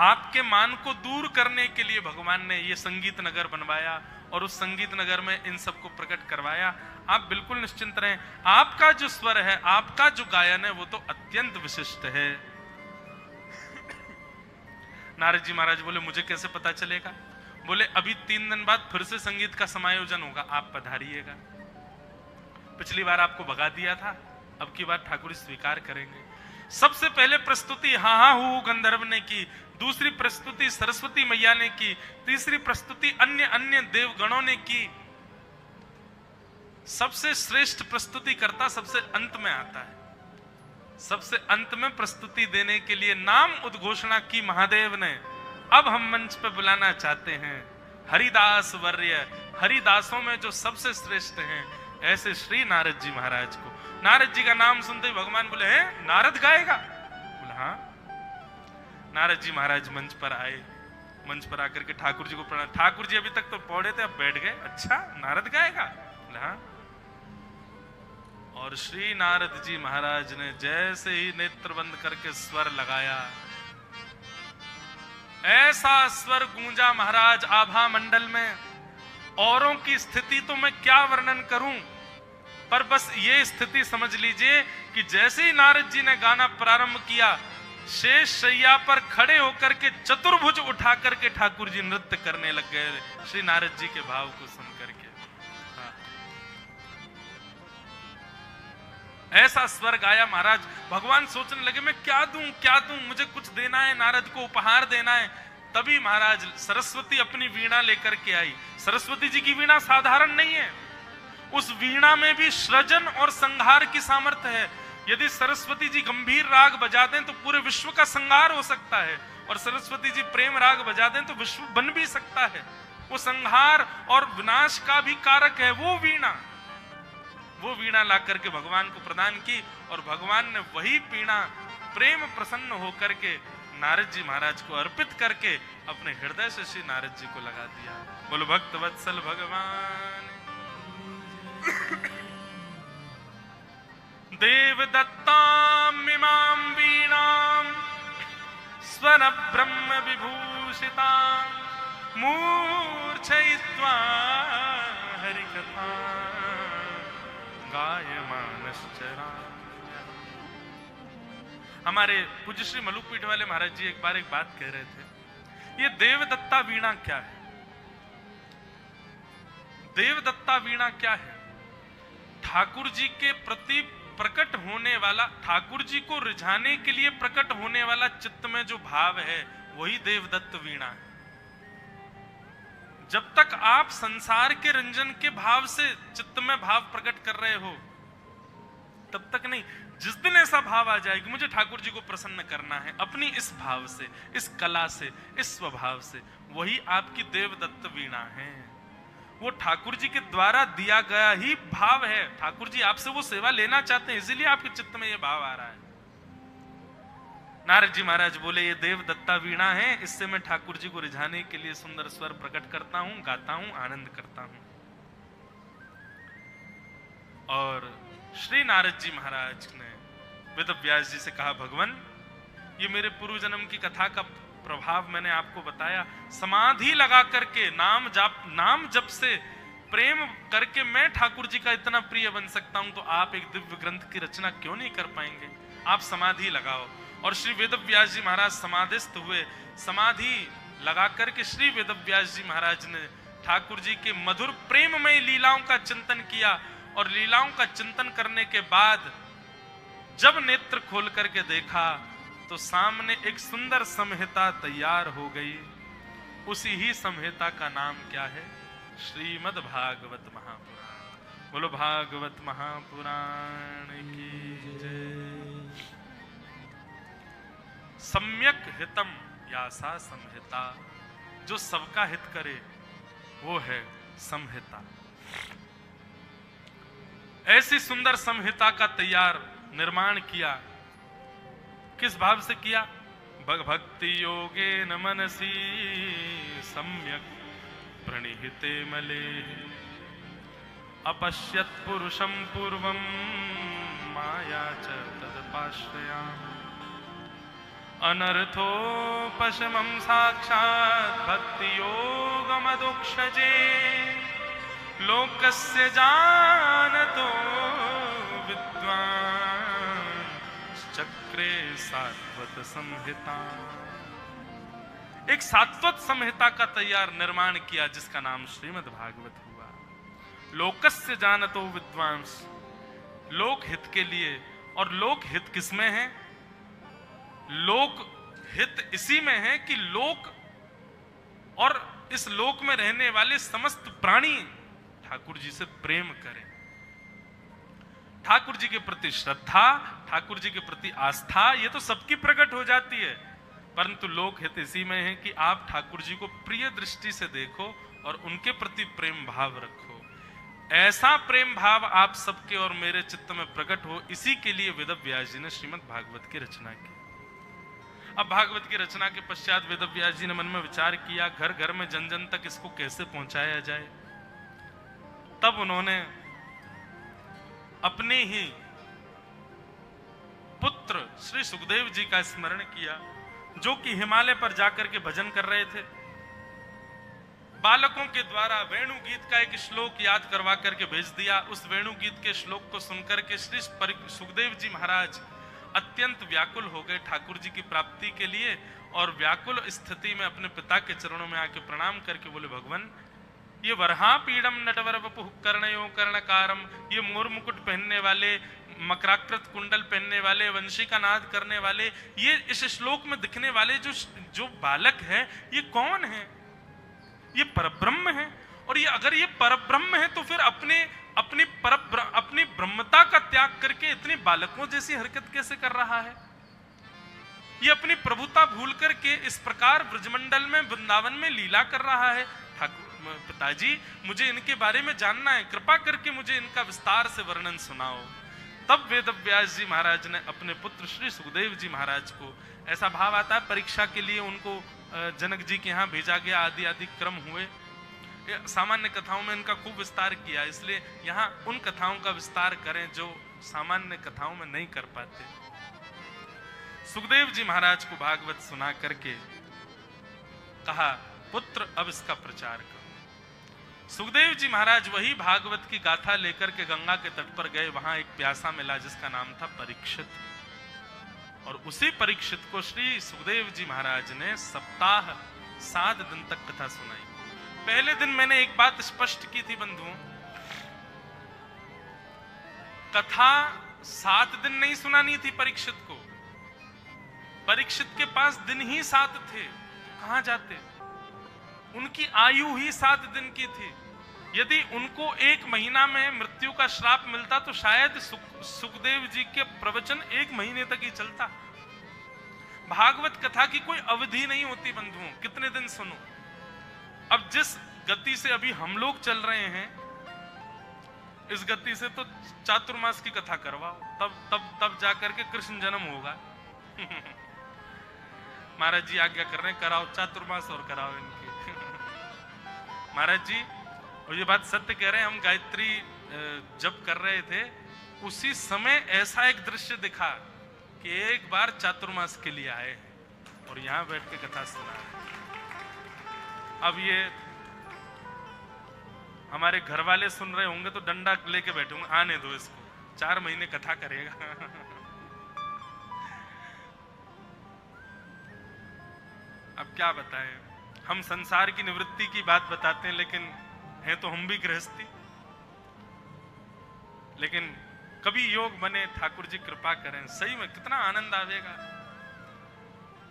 आपके मान को दूर करने के लिए भगवान ने ये संगीत नगर बनवाया और उस संगीत नगर में इन सबको प्रकट करवाया। आप बिल्कुल निश्चिंत रहें, आपका जो स्वर है, आपका जो गायन है, वो तो अत्यंत विशिष्ट है। नारद जी महाराज बोले मुझे कैसे पता चलेगा? बोले अभी 3 दिन बाद फिर से संगीत का समायोजन होगा, आप पधारिएगा। पिछली बार आपको भगा दिया था, अब की बार ठाकुर स्वीकार करेंगे। सबसे पहले प्रस्तुति हाँ गंधर्व ने की, दूसरी प्रस्तुति सरस्वती मैया ने की, तीसरी प्रस्तुति अन्य अन्य देवगणों ने की। सबसे श्रेष्ठ प्रस्तुति करता सबसे अंत में आता है। सबसे अंत में प्रस्तुति देने के लिए नाम उद्घोषणा की महादेव ने। अब हम मंच पे बुलाना चाहते हैं हरिदास वर्य, हरिदासों में जो सबसे श्रेष्ठ हैं, ऐसे श्री नारद जी महाराज को। नारद जी का नाम सुनते ही भगवान बोले, हैं नारद गाएगा? बोले हाँ। नारद जी महाराज मंच पर आए, मंच पर आकर के ठाकुर जी को प्रणाम। ठाकुर जी अभी तक तो पौड़े थे, अब बैठ गए। अच्छा नारद गाएगा? बोले हाँ। और श्री नारद जी महाराज ने जैसे ही नेत्र बंद करके स्वर लगाया, ऐसा स्वर गूंजा महाराज आभा मंडल में। औरों की स्थिति तो मैं क्या वर्णन करूं, पर बस ये स्थिति समझ लीजिए कि जैसे ही नारद जी ने गाना प्रारंभ किया, शेष शैया पर खड़े होकर के चतुर्भुज उठा करके ठाकुर जी नृत्य करने लग गए श्री नारद जी के भाव को सुन करके। ऐसा स्वर गाया महाराज। भगवान सोचने लगे मैं क्या दूं क्या दूं, मुझे कुछ देना है, नारद को उपहार देना है। तभी महाराज सरस्वती अपनी वीणा लेकर के आई। सरस्वती जी की वीणा साधारण नहीं है, उस वीणा में भी सृजन और संहार की सामर्थ्य है। यदि सरस्वती जी गंभीर राग बजा दें तो पूरे विश्व का संहार हो सकता है, और सरस्वती जी प्रेम राग बजा दें तो विश्व बन भी सकता है। वो संहार और विनाश का भी कारक है वो वीणा ला करके भगवान को प्रदान की, और भगवान ने वही वीणा प्रेम प्रसन्न होकर के नारद जी महाराज को अर्पित करके अपने हृदय से श्री नारद जी को लगा दिया। बोलो भक्त वत्सल भगवान। देव दत्ताम इमाम वीणाम स्वर ब्रह्म विभूषिताम मूर्छयित्वा हरिकथा गायमानश्चराम्यहम्। हमारे पूज्य श्री मलुकपीठ वाले महाराज जी एक बार एक बात कह रहे थे, ये देवदत्ता वीणा क्या है? देवदत्ता वीणा क्या है? ठाकुर जी के प्रति प्रकट होने वाला, ठाकुर जी को रिझाने के लिए प्रकट होने वाला चित्त में जो भाव है, वही देवदत्त वीणा है। जब तक आप संसार के रंजन के भाव से चित्त में भाव प्रकट कर रहे हो, तब तक नहीं। जिस दिन ऐसा भाव आ जाए कि मुझे ठाकुर जी को प्रसन्न करना है अपनी इस भाव से, इस कला से, इस स्वभाव से, वही आपकी देवदत्त वीणा है। वो ठाकुर जी के द्वारा दिया गया ही भाव है। ठाकुर जी आपसे वो सेवा लेना चाहते हैं, इसीलिए आपके चित्त में ये भाव आ रहा है। नारद जी महाराज बोले ये देवदत्ता वीणा है, इससे मैं ठाकुर जी को रिझाने के लिए सुंदर स्वर प्रकट करता हूं, गाता हूं, आनंद करता हूं। और श्री नारद जी महाराज ने वेद व्यास जी से कहा, भगवान ये मेरे पूर्व जन्म की कथा का प्रभाव मैंने आपको बताया। समाधि लगा करके नाम जप से प्रेम करके मैं ठाकुर जी का इतना प्रिय बन सकता हूं, तो आप एक दिव्य ग्रंथ की रचना क्यों नहीं कर पाएंगे? आप समाधि लगाओ। और श्री वेदव्यास जी महाराज समाधिस्थ हुए। समाधि लगा करके श्री वेदव्यास जी महाराज ने ठाकुर जी के मधुर प्रेममय लीलाओं का चिंतन किया, और लीलाओं का चिंतन करने के बाद जब नेत्र खोल करके देखा तो सामने एक सुंदर संहिता तैयार हो गई। उसी ही संहिता का नाम क्या है? श्रीमद् भागवत महापुराण। बोलो भागवत महापुराण की जय। सम्यक हितम यासा संहिता, जो सबका हित करे वो है संहिता। ऐसी सुंदर संहिता का तैयार निर्माण किया। किस भाव से किया? भक्ति योगे न मनसी सम्यक प्रणिहिते मले अपश्यत पुरुषम पूर्वम माया च तदपाश्रयाम अनर्थोपशमं साक्षात् भक्ति योगमदुक्षजे लोकस्य जानतो विद्वान् चक्रे सात्वत संहिता। एक सात्वत संहिता का तैयार निर्माण किया जिसका नाम श्रीमद् भागवत हुआ। लोकस्य जानतो विद्वांस, लोक हित के लिए। और लोक हित किसमें है? लोक हित इसी में है कि लोक और इस लोक में रहने वाले समस्त प्राणी ठाकुर जी से प्रेम करें, ठाकुर जी के प्रति श्रद्धा, ठाकुर जी के प्रति आस्था, ये तो सबकी प्रकट हो जाती है, परंतु लोक हित इसी में है कि आप ठाकुर जी को प्रिय दृष्टि से देखो और उनके प्रति प्रेम भाव रखो। ऐसा प्रेम भाव आप सबके और मेरे चित्त में प्रकट हो, इसी के लिए वेद व्यास जी ने श्रीमद् भागवत की रचना की। अब भागवत की रचना के पश्चात वेद व्यास जी ने मन में विचार किया, घर घर में जन जन तक इसको कैसे पहुंचाया जाए। तब उन्होंने अपने ही पुत्र श्री सुखदेव जी का स्मरण किया, जो कि हिमालय पर जाकर के भजन कर रहे थे। बालकों के द्वारा वेणु गीत का एक श्लोक याद करवा करके भेज दिया। उस वेणु गीत के श्लोक को सुनकर के श्री सुखदेव जी महाराज अत्यंत व्याकुल हो गए ठाकुर जी की प्राप्ति के लिए, और व्याकुल स्थिति में अपने पिता के चरणों में आके प्रणाम करके बोले, भगवान ये वरहा पीड़म नटवर वपुः कर्णयो कर्णकारम, ये मोर मुकुट पहनने वाले, मकराकृत कुंडल पहनने वाले, वंशी का नाद करने वाले, ये इस श्लोक में दिखने वाले जो बालक है, ये कौन है? ये परब्रह्म है। और ये अगर ये परब्रह्म है तो फिर अपनी ब्रह्मता का त्याग करके इतने बालकों जैसी हरकत कैसे कर रहा है? ये अपनी प्रभुता भूल करके इस प्रकार ब्रजमंडल में, वृंदावन में लीला कर रहा है। ठाकुर पिताजी, मुझे इनके बारे में जानना है, कृपा करके मुझे इनका विस्तार से वर्णन सुनाओ। तब वेद व्यास जी महाराज ने अपने पुत्र श्री सुखदेव जी महाराज को, ऐसा भाव आता है परीक्षा के लिए उनको जनक जी के यहाँ भेजा गया, आदि आदि क्रम हुए। सामान्य कथाओं में इनका खूब विस्तार किया, इसलिए यहाँ उन कथाओं का विस्तार करें जो सामान्य कथाओं में नहीं कर पाते। सुखदेव जी महाराज को भागवत सुना करके कहा, पुत्र अब इसका प्रचार करो। सुखदेव जी महाराज वही भागवत की गाथा लेकर के गंगा के तट पर गए। वहां एक प्यासा मिला जिसका नाम था परीक्षित, और उसी परीक्षित को श्री सुखदेव जी महाराज ने सप्ताह 7 दिन तक कथा सुनाई। पहले दिन मैंने एक बात स्पष्ट की थी बंधुओं, कथा 7 दिन नहीं सुनानी थी परीक्षित को। परीक्षित के पास दिन ही 7 थे, कहां जाते? उनकी आयु ही 7 दिन की थी। यदि उनको 1 महीना में मृत्यु का श्राप मिलता तो शायद सुखदेव जी के प्रवचन 1 महीने तक ही चलता। भागवत कथा की कोई अवधि नहीं होती बंधुओं, कितने दिन सुनो। अब जिस गति से अभी हम लोग चल रहे हैं, इस गति से तो चातुर्मास की कथा करवाओ, तब जाकर के कृष्ण जन्म होगा। महाराज जी आज्ञा कर रहे हैं, कराओ चातुर्मास और कराओ इनकी। महाराज जी, और ये बात सत्य कह रहे हैं, हम गायत्री जब कर रहे थे उसी समय ऐसा एक दृश्य दिखा कि एक बार चातुर्मास के लिए आए और यहां बैठ के कथा सुना। अब ये हमारे घर वाले सुन रहे होंगे तो डंडा लेके बैठूंगा, आने दो इसको, 4 महीने कथा करेगा। अब क्या बताएं, हम संसार की निवृत्ति की बात बताते हैं, लेकिन हैं तो हम भी गृहस्थी। लेकिन कभी योग बने, ठाकुर जी कृपा करें, सही में कितना आनंद आवेगा।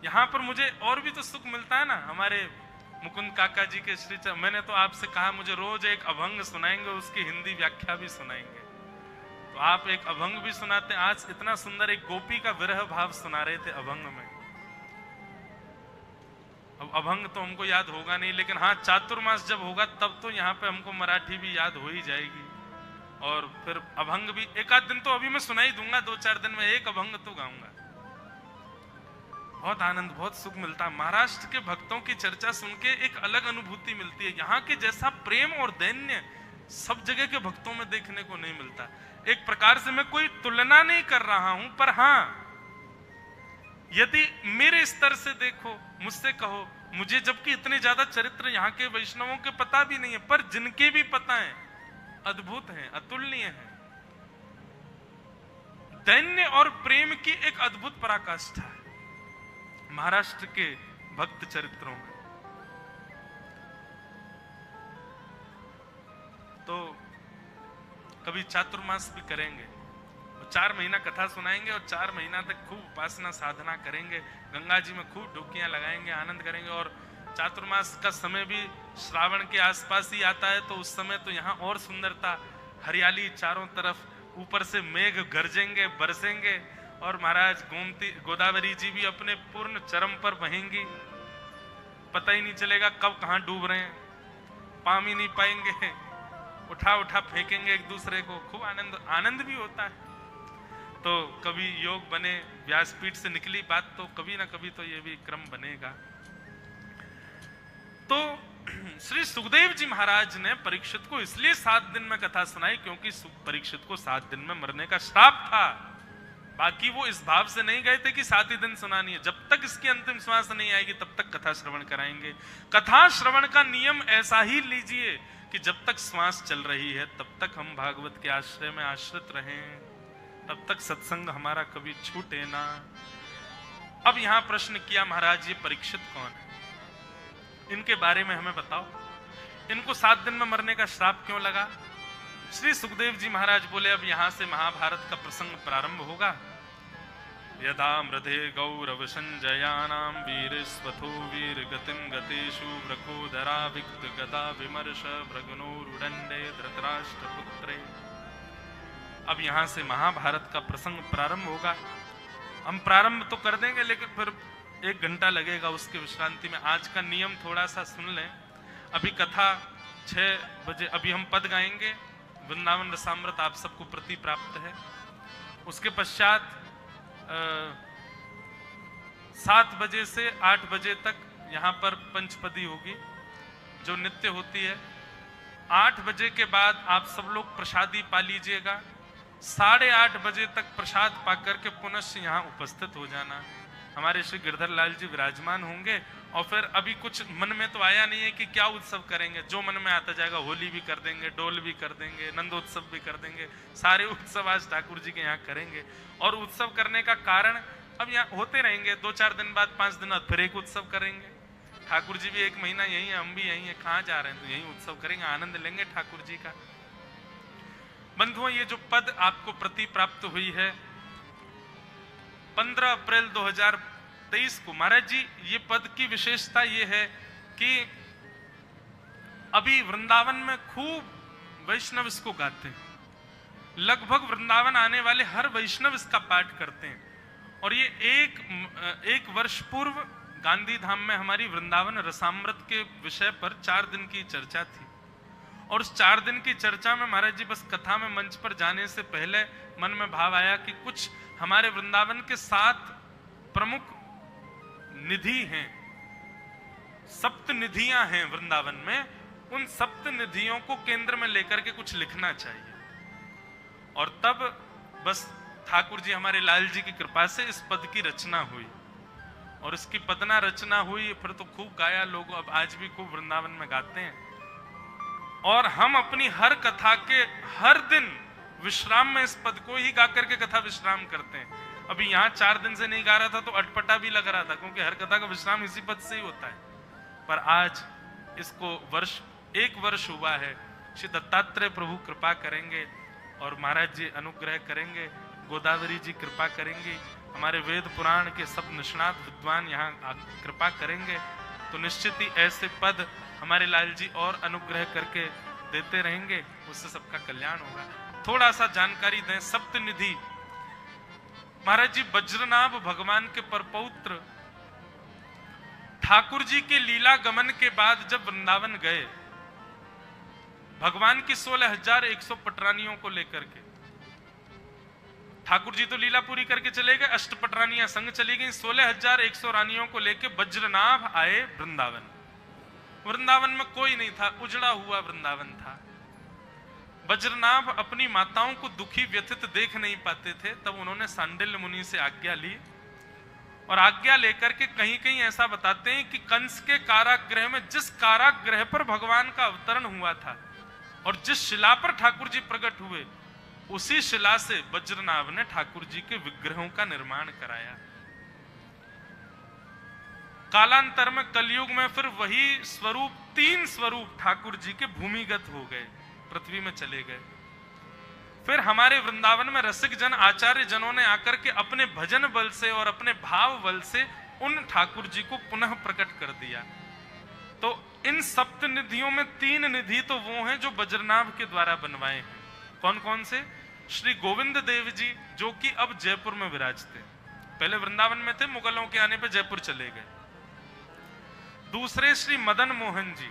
यहां पर मुझे और भी तो सुख मिलता है ना। हमारे मुकुंद काका जी के श्री, मैंने तो आपसे कहा मुझे रोज एक अभंग सुनाएंगे, उसकी हिंदी व्याख्या भी सुनाएंगे, तो आप एक अभंग भी सुनाते। आज इतना सुंदर एक गोपी का विरह भाव सुना रहे थे अभंग में। अब अभंग तो हमको याद होगा नहीं, लेकिन हाँ चातुर्मास जब होगा तब तो यहाँ पे हमको मराठी भी याद हो ही जाएगी, और फिर अभंग भी 1 आध दिन तो अभी मैं सुना ही दूंगा, 2-4 दिन में एक अभंग तो गाऊंगा। बहुत आनंद, बहुत सुख मिलता है। महाराष्ट्र के भक्तों की चर्चा सुन के एक अलग अनुभूति मिलती है। यहाँ के जैसा प्रेम और दैन्य सब जगह के भक्तों में देखने को नहीं मिलता। एक प्रकार से मैं कोई तुलना नहीं कर रहा हूं, पर हाँ यदि मेरे स्तर से देखो, मुझसे कहो, मुझे जबकि इतने ज्यादा चरित्र यहाँ के वैष्णवों के पता भी नहीं है, पर जिनके भी पता है अद्भुत हैं, अतुलनीय हैं। दैन्य और प्रेम की एक अद्भुत पराकाष्ठा है महाराष्ट्र के भक्त चरित्रों में। तो कभी चातुर्मास भी करेंगे, और 4 महीना कथा सुनाएंगे और 4 महीना तक खूब उपासना साधना करेंगे, गंगा जी में खूब डुबकियां लगाएंगे, आनंद करेंगे। और चातुर्मास का समय भी श्रावण के आसपास ही आता है, तो उस समय तो यहाँ और सुंदरता, हरियाली चारों तरफ, ऊपर से मेघ गरजेंगे, बरसेंगे और महाराज गोदावरी जी भी अपने पूर्ण चरम पर बहेंगी, पता ही नहीं चलेगा कब कहाँ डूब रहे हैं, पाम ही नहीं पाएंगे, उठा उठा फेंकेंगे एक दूसरे को, खूब आनंद भी होता है। तो कभी योग बने, व्यासपीठ से निकली बात, तो कभी ना कभी तो ये भी क्रम बनेगा। तो श्री सुखदेव जी महाराज ने परीक्षित को इसलिए 7 दिन में कथा सुनाई क्योंकि परीक्षित को 7 दिन में मरने का श्राप था। बाकी वो इस भाव से नहीं गए थे कि 7 ही दिन सुनानी है, जब तक इसकी अंतिम श्वास नहीं आएगी तब तक कथा श्रवण कराएंगे। कथा श्रवण का नियम ऐसा ही लीजिए कि जब तक श्वास चल रही है तब तक हम भागवत के आश्रय में आश्रित रहें, तब तक सत्संग हमारा कभी छूटे ना। अब यहां प्रश्न किया, महाराज ये परीक्षित कौन है, इनके बारे में हमें बताओ, इनको 7 दिन में मरने का श्राप क्यों लगा? श्री सुखदेव जी महाराज बोले, अब यहां से महाभारत का प्रसंग प्रारंभ होगा। यदा मृधे गौरव संजयानाम वीर स्वथो वीर गतिम गतेषु व्रकोदरा विक्त गदा विमर्श भ्रगनोरुदंडे धृतराष्ट्र पुत्रे। अब यहां से महाभारत का प्रसंग प्रारंभ होगा। हम प्रारंभ तो कर देंगे लेकिन फिर 1 घंटा लगेगा उसके विश्रांति में। आज का नियम थोड़ा सा सुन लें। अभी कथा 6 बजे, अभी हम पद गाएंगे, वृंदावन रसामृत आप सबको प्रति प्राप्त है। उसके पश्चात 7 बजे से 8 बजे तक यहाँ पर पंचपदी होगी जो नित्य होती है। 8 बजे के बाद आप सब लोग प्रसादी पा लीजिएगा। 8:30 बजे तक प्रसाद पाकर के पुनः यहाँ उपस्थित हो जाना। हमारे श्री गिरधर लाल जी विराजमान होंगे। और फिर अभी कुछ मन में तो आया नहीं है कि क्या उत्सव करेंगे, जो मन में आता जाएगा, होली भी कर देंगे, डोल भी कर देंगे, नंदोत्सव भी कर देंगे, सारे उत्सव आज ठाकुर जी के यहाँ करेंगे। और उत्सव करने का कारण अब यहाँ होते रहेंगे, 2-4 दिन बाद 5 दिन बाद फिर एक उत्सव करेंगे। ठाकुर जी भी 1 महीना यही है, हम भी यही है, कहाँ जा रहे हैं, तो यही उत्सव करेंगे, आनंद लेंगे ठाकुर जी का। बंधुओं, ये जो पद आपको प्रति प्राप्त हुई है 15 अप्रैल 2023 को, महाराज जी ये पद की विशेषता ये है कि अभी वृंदावन में खूब वैष्णव इसको गाते हैं। लगभग वृंदावन आने वाले हर वैष्णव इसका पाठ करते हैं। और ये एक वर्ष पूर्व गांधी धाम में हमारी वृंदावन रसामृत के विषय पर 4 दिन की चर्चा थी। और उस 4 दिन की चर्चा में महाराज जी बस कथा में मंच पर जाने से पहले मन में भाव आया कि कुछ हमारे वृंदावन के 7 प्रमुख निधि हैं, 7 निधियां हैं वृंदावन में, उन 7 निधियों को केंद्र में लेकर के कुछ लिखना चाहिए। और तब बस ठाकुर जी हमारे लाल जी की कृपा से इस पद की रचना हुई। और इसकी पदना रचना हुई, फिर तो खूब गाया लोग, अब आज भी खूब वृंदावन में गाते हैं। और हम अपनी हर कथा के हर दिन विश्राम में इस पद को ही गा करके कथा विश्राम करते हैं। अभी यहाँ 4 दिन से नहीं गा रहा था तो अटपटा भी लग रहा था, क्योंकि हर कथा का विश्राम इसी पद से ही होता है। पर आज इसको 1 वर्ष हुआ है। श्री दत्तात्रेय प्रभु कृपा करेंगे और महाराज जी अनुग्रह करेंगे, गोदावरी जी कृपा करेंगी, हमारे वेद पुराण के सब निष्णात विद्वान यहाँ कृपा करेंगे, तो निश्चित ही ऐसे पद हमारे लाल जी और अनुग्रह करके देते रहेंगे, उससे सबका कल्याण होगा। थोड़ा सा जानकारी दें। सप्तनिधि महाराज जी वज्रनाभ भगवान के परपौत्र ठाकुर जी के लीला गमन के बाद जब वृंदावन गए, भगवान की 16,100 पटरानियों को लेकर के, ठाकुर जी तो लीला पूरी करके चले गए, 8 पटरानियां संग चली गई, 16,100 रानियों को लेकर वज्रनाभ आए वृंदावन। वृंदावन में कोई नहीं था, उजड़ा हुआ वृंदावन था। वज्रनाभ अपनी माताओं को दुखी व्यथित देख नहीं पाते थे, तब उन्होंने सांडिल्य मुनि से आज्ञा ली। और आज्ञा लेकर के कहीं कहीं ऐसा बताते हैं कि कंस के कारागृह में, जिस कारागृह पर भगवान का अवतरण हुआ था और जिस शिला पर ठाकुर जी प्रकट हुए, उसी शिला से वज्रनाभ ने ठाकुर जी के विग्रहों का निर्माण कराया। कालांतर में कलयुग में फिर वही स्वरूप, 3 स्वरूप ठाकुर जी के भूमिगत हो गए, पृथ्वी में चले गए। फिर हमारे वृंदावन में रसिक जन आचार्य जनों ने आकर के अपने भजन बल से और अपने भाव बल से उन ठाकुर जी को पुनः प्रकट कर दिया। तो इन सप्त निधियों में 3 निधि तो वो हैं जो वज्रनाभ के द्वारा बनवाए हैं। कौन कौन से? श्री गोविंद देव जी जो कि अब जयपुर में विराजते, पहले वृंदावन में थे, मुगलों के आने पे जयपुर चले गए। दूसरे श्री मदन मोहन जी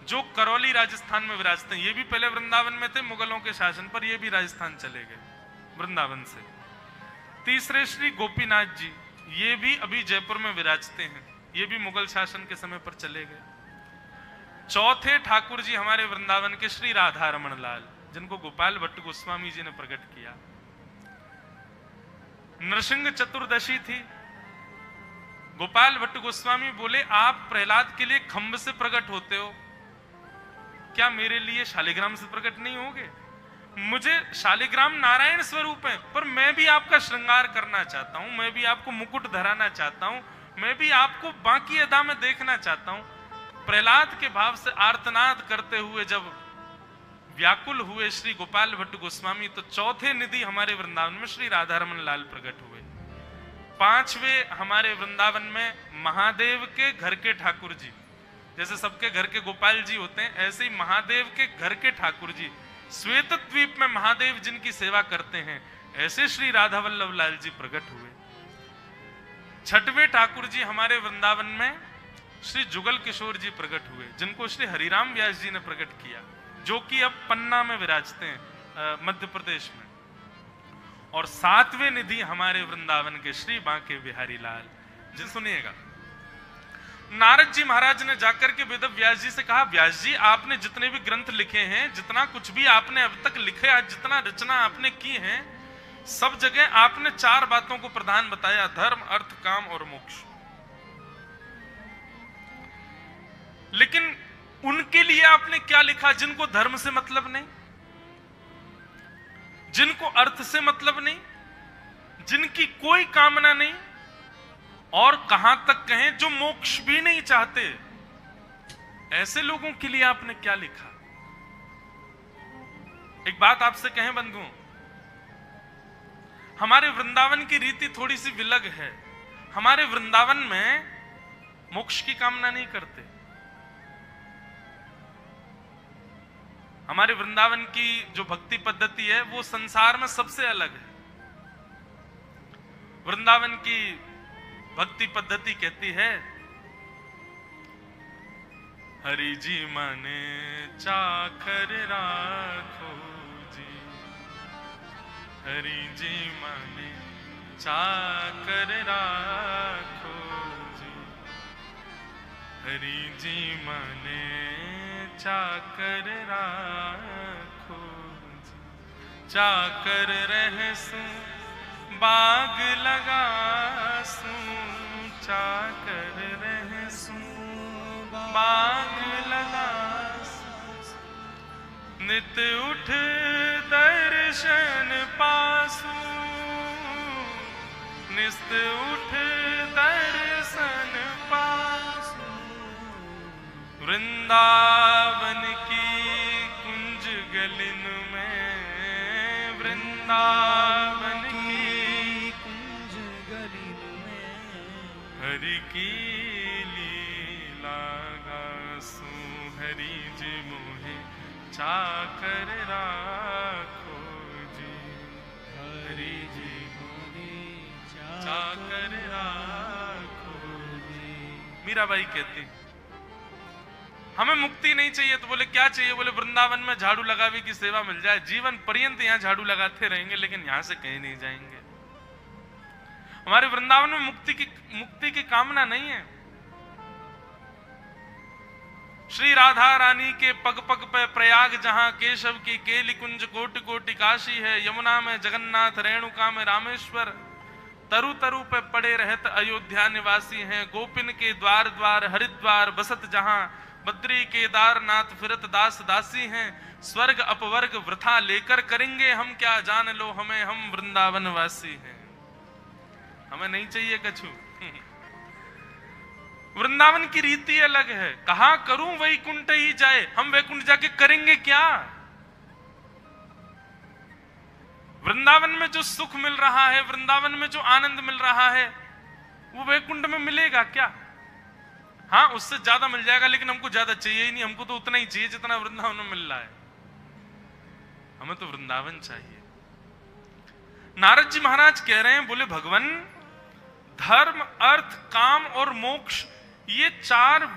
जो करौली राजस्थान में विराजते हैं, ये भी पहले वृंदावन में थे, मुगलों के शासन पर ये भी राजस्थान चले गए वृंदावन से। तीसरे श्री गोपीनाथ जी, ये भी अभी जयपुर में विराजते हैं, ये भी मुगल शासन के समय पर चले गए। चौथे ठाकुर जी हमारे वृंदावन के श्री राधा रमण लाल, जिनको गोपाल भट्ट गोस्वामी जी ने प्रकट किया। नृसिंह चतुर्दशी थी, गोपाल भट्ट गोस्वामी बोले आप प्रहलाद के लिए खंभ से प्रकट होते हो, क्या मेरे लिए शालिग्राम से प्रकट नहीं होगे? मुझे शालिग्राम नारायण स्वरूप है, पर मैं भी आपका श्रृंगार करना चाहता हूं, मैं भी आपको मुकुट धराना चाहता हूं, मैं भी आपको बाकी अदा में देखना चाहता हूं। प्रहलाद के भाव से आर्तनाद करते हुए जब व्याकुल हुए श्री गोपाल भट्ट गोस्वामी, तो चौथे निधि हमारे वृंदावन में श्री राधा रमन लाल प्रकट हुए। पांचवें हमारे वृंदावन में महादेव के घर के ठाकुर जी, जैसे सबके घर के गोपाल जी होते हैं, ऐसे ही महादेव के घर के ठाकुर जी, श्वेत द्वीप में महादेव जिनकी सेवा करते हैं, ऐसे श्री राधा वल्लभ लाल जी प्रकट हुए। छठवें ठाकुर जी हमारे वृंदावन में श्री जुगल किशोर जी प्रकट हुए, जिनको श्री हरिराम व्यास जी ने प्रकट किया, जो कि अब पन्ना में विराजते हैं मध्य प्रदेश में। और सातवें निधि हमारे वृंदावन के श्री बांके बिहारी लाल जी। सुनिएगा, नारद जी महाराज ने जाकर के वेद व्यास जी से कहा, व्यास जी आपने जितने भी ग्रंथ लिखे हैं, जितना कुछ भी आपने अब तक लिखे, आज जितना रचना आपने की है, सब जगह आपने 4 बातों को प्रधान बताया, धर्म, अर्थ, काम और मोक्ष। लेकिन उनके लिए आपने क्या लिखा जिनको धर्म से मतलब नहीं, जिनको अर्थ से मतलब नहीं, जिनकी कोई कामना नहीं, और कहां तक कहें जो मोक्ष भी नहीं चाहते, ऐसे लोगों के लिए आपने क्या लिखा? एक बात आपसे कहें बंधुओं, हमारे वृंदावन की रीति थोड़ी सी विलग है। हमारे वृंदावन में मोक्ष की कामना नहीं करते। हमारे वृंदावन की जो भक्ति पद्धति है वो संसार में सबसे अलग है। वृंदावन की भक्ति पद्धति कहती है, हरि जी माने चाकर राखो जी, हरि जी माने चाकर राखो जी, हरि जी माने चाकर राखो जी, चाकर रहसू बाग लगासू, चाकर रहसू बाग लगासू, नित उठ दर्शन पासू, नित उठ दर्शन पासू, वृंदावन की कुंज गलिन में, वृंदावन की कुंज गलिन में, हरि की लीला गासू, हरि जी मोहे चाकर राखो जी, हरि जी मोहे चाकर राखो जी। मीराबाई कहती, हमें मुक्ति नहीं चाहिए, तो बोले क्या चाहिए? बोले वृंदावन में झाड़ू लगावे की सेवा मिल जाए, जीवन पर्यंत यहाँ झाड़ू लगाते रहेंगे, लेकिन यहाँ से कहीं नहीं जाएंगे। हमारे वृंदावन में मुक्ति की कामना नहीं है। श्री राधा रानी के पग पग पे प्रयाग जहां केशव की केली कुंज कोटि कोटि काशी है, यमुना में जगन्नाथ, रेणुका में रामेश्वर, तरु तरु पे पड़े रहत अयोध्या निवासी हैं, गोपिन के द्वार द्वार हरिद्वार बसत जहां, बद्री केदारनाथ फिरत दास दासी हैं, स्वर्ग अपवर्ग वृथा लेकर करेंगे हम क्या, जान लो हमें हम वृंदावन वासी हैं। हमें नहीं चाहिए कछु। वृंदावन की रीति अलग है। कहा करूं वैकुंठ ही जाए, हम वैकुंठ जाके करेंगे क्या? वृंदावन में जो सुख मिल रहा है, वृंदावन में जो आनंद मिल रहा है, वो वैकुंठ में मिलेगा क्या? हाँ, उससे ज्यादा मिल जाएगा, लेकिन हमको ज्यादा चाहिए ही नहीं। हमको तो उतना ही चाहिए जितना वृंदावन में मिल रहा है। हमें तो वृंदावन चाहिए। नारद जी महाराज कह रहे हैं, बोले भगवान, धर्म, अर्थ, काम और मोक्ष, ये चार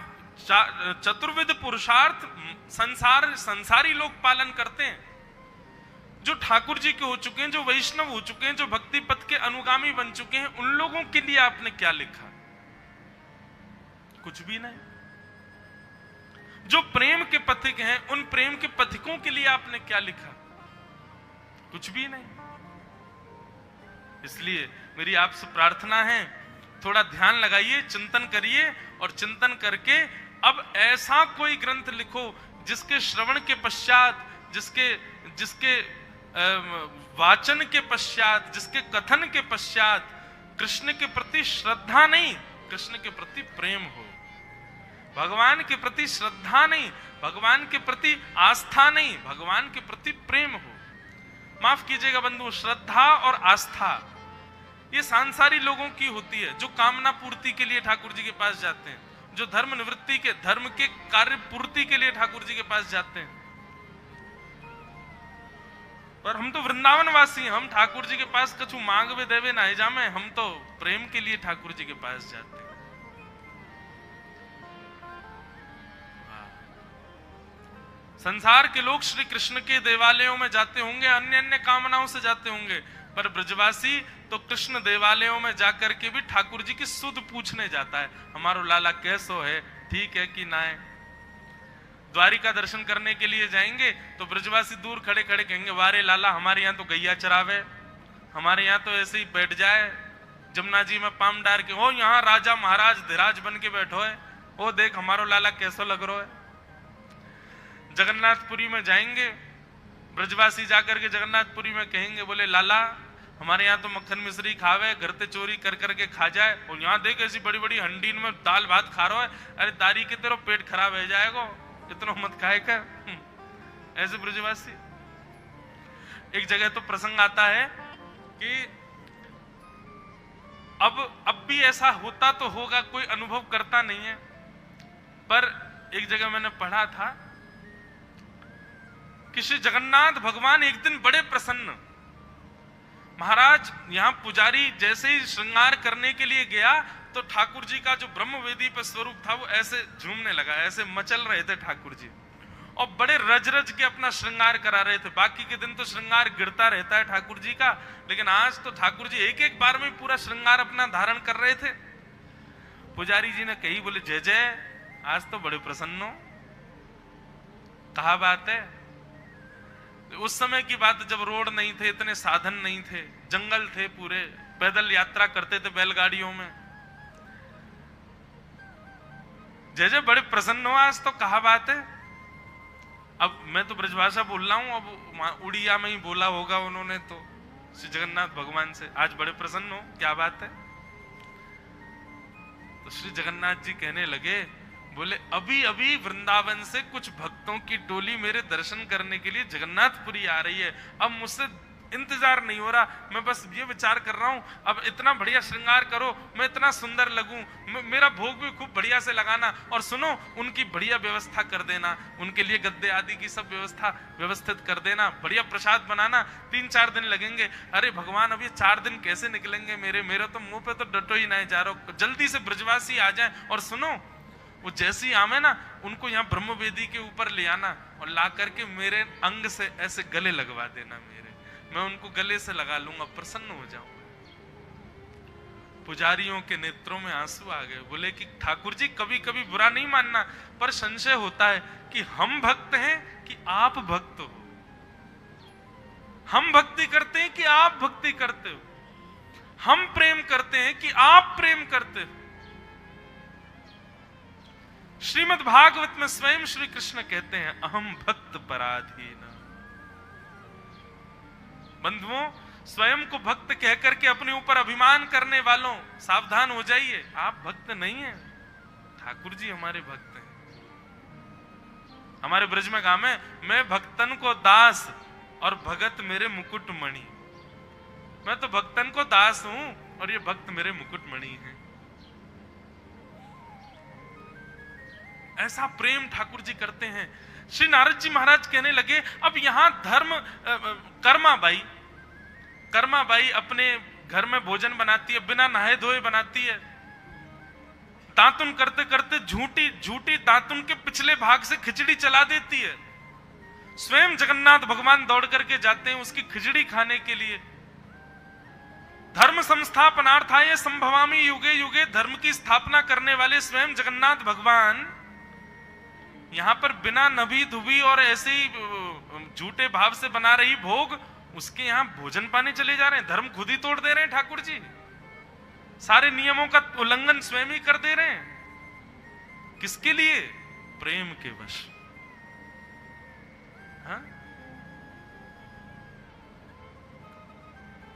चतुर्विध पुरुषार्थ संसारी लोग पालन करते हैं। जो ठाकुर जी के हो चुके हैं, जो वैष्णव हो चुके हैं, जो भक्ति पथ के अनुगामी बन चुके हैं, उन लोगों के लिए आपने क्या लिखा? कुछ भी नहीं। जो प्रेम के पथिक हैं, उन प्रेम के पथिकों के लिए आपने क्या लिखा? कुछ भी नहीं। इसलिए मेरी आपसे प्रार्थना है, थोड़ा ध्यान लगाइए, चिंतन करिए, और चिंतन करके अब ऐसा कोई ग्रंथ लिखो जिसके श्रवण के पश्चात, जिसके वाचन के पश्चात, जिसके कथन के पश्चात कृष्ण के प्रति श्रद्धा नहीं, कृष्ण के प्रति प्रेम हो। भगवान के प्रति श्रद्धा नहीं, भगवान के प्रति आस्था नहीं, भगवान के प्रति प्रेम हो। माफ कीजिएगा बंधु, श्रद्धा और आस्था ये सांसारी लोगों की होती है, जो कामना पूर्ति के लिए ठाकुर जी के पास जाते हैं, जो धर्म निवृत्ति के, धर्म के कार्य पूर्ति के लिए ठाकुर जी के पास जाते हैं। पर हम तो वृंदावन वासी हैं, हम ठाकुर जी के पास कछु मांगवे देवे ना जामे, हम तो प्रेम के लिए ठाकुर जी के पास जाते हैं। संसार के लोग श्री कृष्ण के देवालयों में जाते होंगे, अन्य अन्य कामनाओं से जाते होंगे, पर ब्रजवासी तो कृष्ण देवालयों में जाकर के भी ठाकुर जी की सुध पूछने जाता है, हमारो लाला कैसो है, ठीक है कि ना है। द्वारिका दर्शन करने के लिए जाएंगे तो ब्रजवासी दूर खड़े खड़े कहेंगे, वारे लाला, हमारे यहाँ तो गैया चरावे, हमारे यहाँ तो ऐसे ही बैठ जाए जमुना जी में पाम डार के, हो यहाँ राजा महाराज धीराज बन के बैठो है, वो देख हमारो लाला कैसो लग रहा है। जगन्नाथपुरी में जाएंगे, ब्रजवासी जाकर के जगन्नाथपुरी में कहेंगे, बोले लाला, हमारे यहाँ तो मक्खन मिश्री खावे, घर ते चोरी कर करके खा जाए, और यहाँ देख ऐसी बड़ी बड़ी हंडीन में दाल भात खा रहा है, अरे दारी के तेरो पेट खराब हो जाएगा, इतना मत खाए कर। ऐसे ब्रजवासी। एक जगह तो प्रसंग आता है कि अब भी ऐसा होता तो होगा, कोई अनुभव करता नहीं है, पर एक जगह मैंने पढ़ा था कि श्री जगन्नाथ भगवान एक दिन बड़े प्रसन्न, महाराज यहाँ पुजारी जैसे ही श्रृंगार करने के लिए गया तो ठाकुर जी का जो ब्रह्मवेदी पर स्वरूप था वो ऐसे झूमने लगा, ऐसे मचल रहे थे ठाकुर जी, और बड़े रज रज के अपना श्रृंगार करा रहे थे। बाकी के दिन तो श्रृंगार गिरता रहता है ठाकुर जी का, लेकिन आज तो ठाकुर जी एक एक बार में पूरा श्रृंगार अपना धारण कर रहे थे। पुजारी जी ने कही, बोले जय जय, आज तो बड़े प्रसन्न हो, कहा बात है। उस समय की बात जब रोड नहीं थे, इतने साधन नहीं थे, जंगल थे पूरे, पैदल यात्रा करते थे बैलगाड़ियों में। जय जय, बड़े प्रसन्न हो आज तो, कहा बात है। अब मैं तो ब्रजभाषा बोल रहा हूं, अब उड़िया में ही बोला होगा उन्होंने तो श्री जगन्नाथ भगवान से, आज बड़े प्रसन्न हो, क्या बात है। तो श्री जगन्नाथ जी कहने लगे, बोले अभी अभी वृंदावन से कुछ भक्तों की टोली मेरे दर्शन करने के लिए जगन्नाथपुरी आ रही है, अब मुझसे इंतजार नहीं हो रहा, मैं बस ये विचार कर रहा हूं, अब इतना बढ़िया श्रृंगार करो, मैं इतना सुंदर लगूं, मेरा भोग भी खूब बढ़िया से लगाना, और सुनो उनकी बढ़िया व्यवस्था कर देना, उनके लिए गद्दे आदि की सब व्यवस्था व्यवस्थित कर देना, बढ़िया प्रसाद बनाना, 3-4 दिन लगेंगे। अरे भगवान, अब ये 4 दिन कैसे निकलेंगे मेरे तो मुंह पे तो डटो ही नहीं जा रहा, जल्दी से ब्रजवासी आ जाए, और सुनो वो जैसे ही आवे ना, उनको यहाँ ब्रह्मवेदी के ऊपर ले आना और ला करके मेरे अंग से ऐसे गले लगवा देना, मैं उनको गले से लगा लूंगा, प्रसन्न हो जाऊंगा। पुजारियों के नेत्रों में आंसू आ गए, बोले कि ठाकुर जी कभी कभी बुरा नहीं मानना, पर संशय होता है कि हम भक्त हैं कि आप भक्त हो, हम भक्ति करते हैं कि आप भक्ति करते हो, हम प्रेम करते हैं कि आप प्रेम करते हो। श्रीमद् भागवत में स्वयं श्री कृष्ण कहते हैं, अहम भक्त पराधीन। बंधुओं, स्वयं को भक्त कहकर के अपने ऊपर अभिमान करने वालों, सावधान हो जाइए, आप भक्त नहीं हैं, ठाकुर जी हमारे भक्त हैं। हमारे ब्रज में काम है, मैं भक्तन को दास और भगत मेरे मुकुट मणि। मैं तो भक्तन को दास हूं और ये भक्त मेरे मुकुटमणि हैं। ऐसा प्रेम ठाकुर जी करते हैं। श्री नारद जी महाराज कहने लगे, अब यहां धर्म कर्मा बाई अपने घर में भोजन बनाती है, बिना नहाए धोए बनाती है। दातुन करते करते झूठी दातुन के पिछले भाग से खिचड़ी चला देती है। स्वयं जगन्नाथ भगवान दौड़ करके जाते हैं उसकी खिचड़ी खाने के लिए। धर्म संस्थापनार्थाय संभवामि युगे युगे, धर्म की स्थापना करने वाले स्वयं जगन्नाथ भगवान यहां पर बिना नभी धुबी और ऐसे ही झूठे भाव से बना रही भोग, उसके यहां भोजन पाने चले जा रहे हैं। धर्म खुद ही तोड़ दे रहे हैं ठाकुर जी, सारे नियमों का उल्लंघन स्वयं ही कर दे रहे हैं। किसके लिए? प्रेम के वश। हाँ?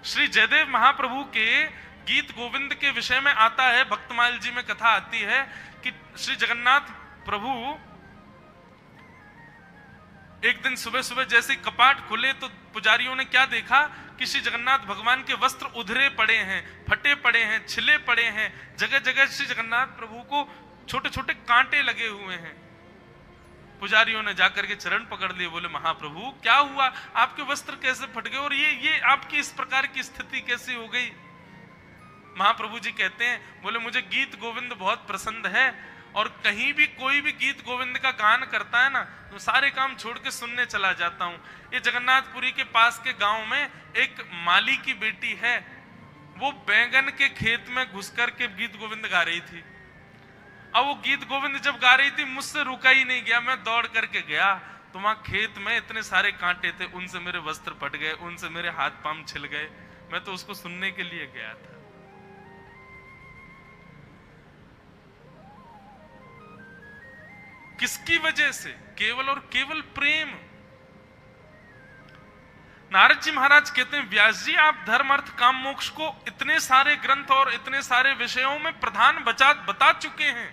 श्री जयदेव महाप्रभु के गीत गोविंद के विषय में आता है, भक्तमाल जी में कथा आती है कि श्री जगन्नाथ प्रभु एक दिन सुबह सुबह जैसे कपाट खुले तो पुजारियों ने क्या देखा कि श्री जगन्नाथ भगवान के वस्त्र उधरे पड़े हैं, फटे पड़े हैं, छिले पड़े हैं। जगह जगह श्री जगन्नाथ प्रभु को छोटे छोटे कांटे लगे हुए हैं। पुजारियों ने जाकर के चरण पकड़ लिए, बोले महाप्रभु क्या हुआ, आपके वस्त्र कैसे फट गए और ये आपकी इस प्रकार की स्थिति कैसे हो गई? महाप्रभु जी कहते हैं, बोले मुझे गीत गोविंद बहुत पसंद है और कहीं भी कोई भी गीत गोविंद का गान करता है ना तो सारे काम छोड़ के सुनने चला जाता हूं। ये जगन्नाथपुरी के पास के गांव में एक माली की बेटी है, वो बैंगन के खेत में घुस करके गीत गोविंद गा रही थी। अब वो गीत गोविंद जब गा रही थी मुझसे रुका ही नहीं गया, मैं दौड़ करके गया तो वहां खेत में इतने सारे कांटे थे, उनसे मेरे वस्त्र फट गए, उनसे मेरे हाथ पांव छिल गए। मैं तो उसको सुनने के लिए गया था। किसकी वजह से? केवल और केवल प्रेम। नारद जी महाराज कहते हैं, व्यास जी आप धर्म अर्थ काम मोक्ष को इतने सारे ग्रंथ और इतने सारे विषयों में प्रधान बता चुके हैं,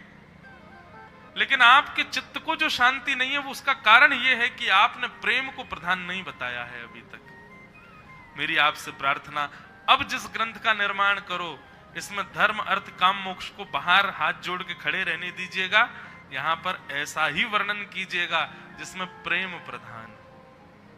लेकिन आपके चित्त को जो शांति नहीं है वो उसका कारण यह है कि आपने प्रेम को प्रधान नहीं बताया है अभी तक। मेरी आपसे प्रार्थना, अब जिस ग्रंथ का निर्माण करो इसमें धर्म अर्थ काम मोक्ष को बाहर हाथ जोड़ के खड़े रहने दीजिएगा, यहां पर ऐसा ही वर्णन कीजिएगा जिसमें प्रेम प्रधान।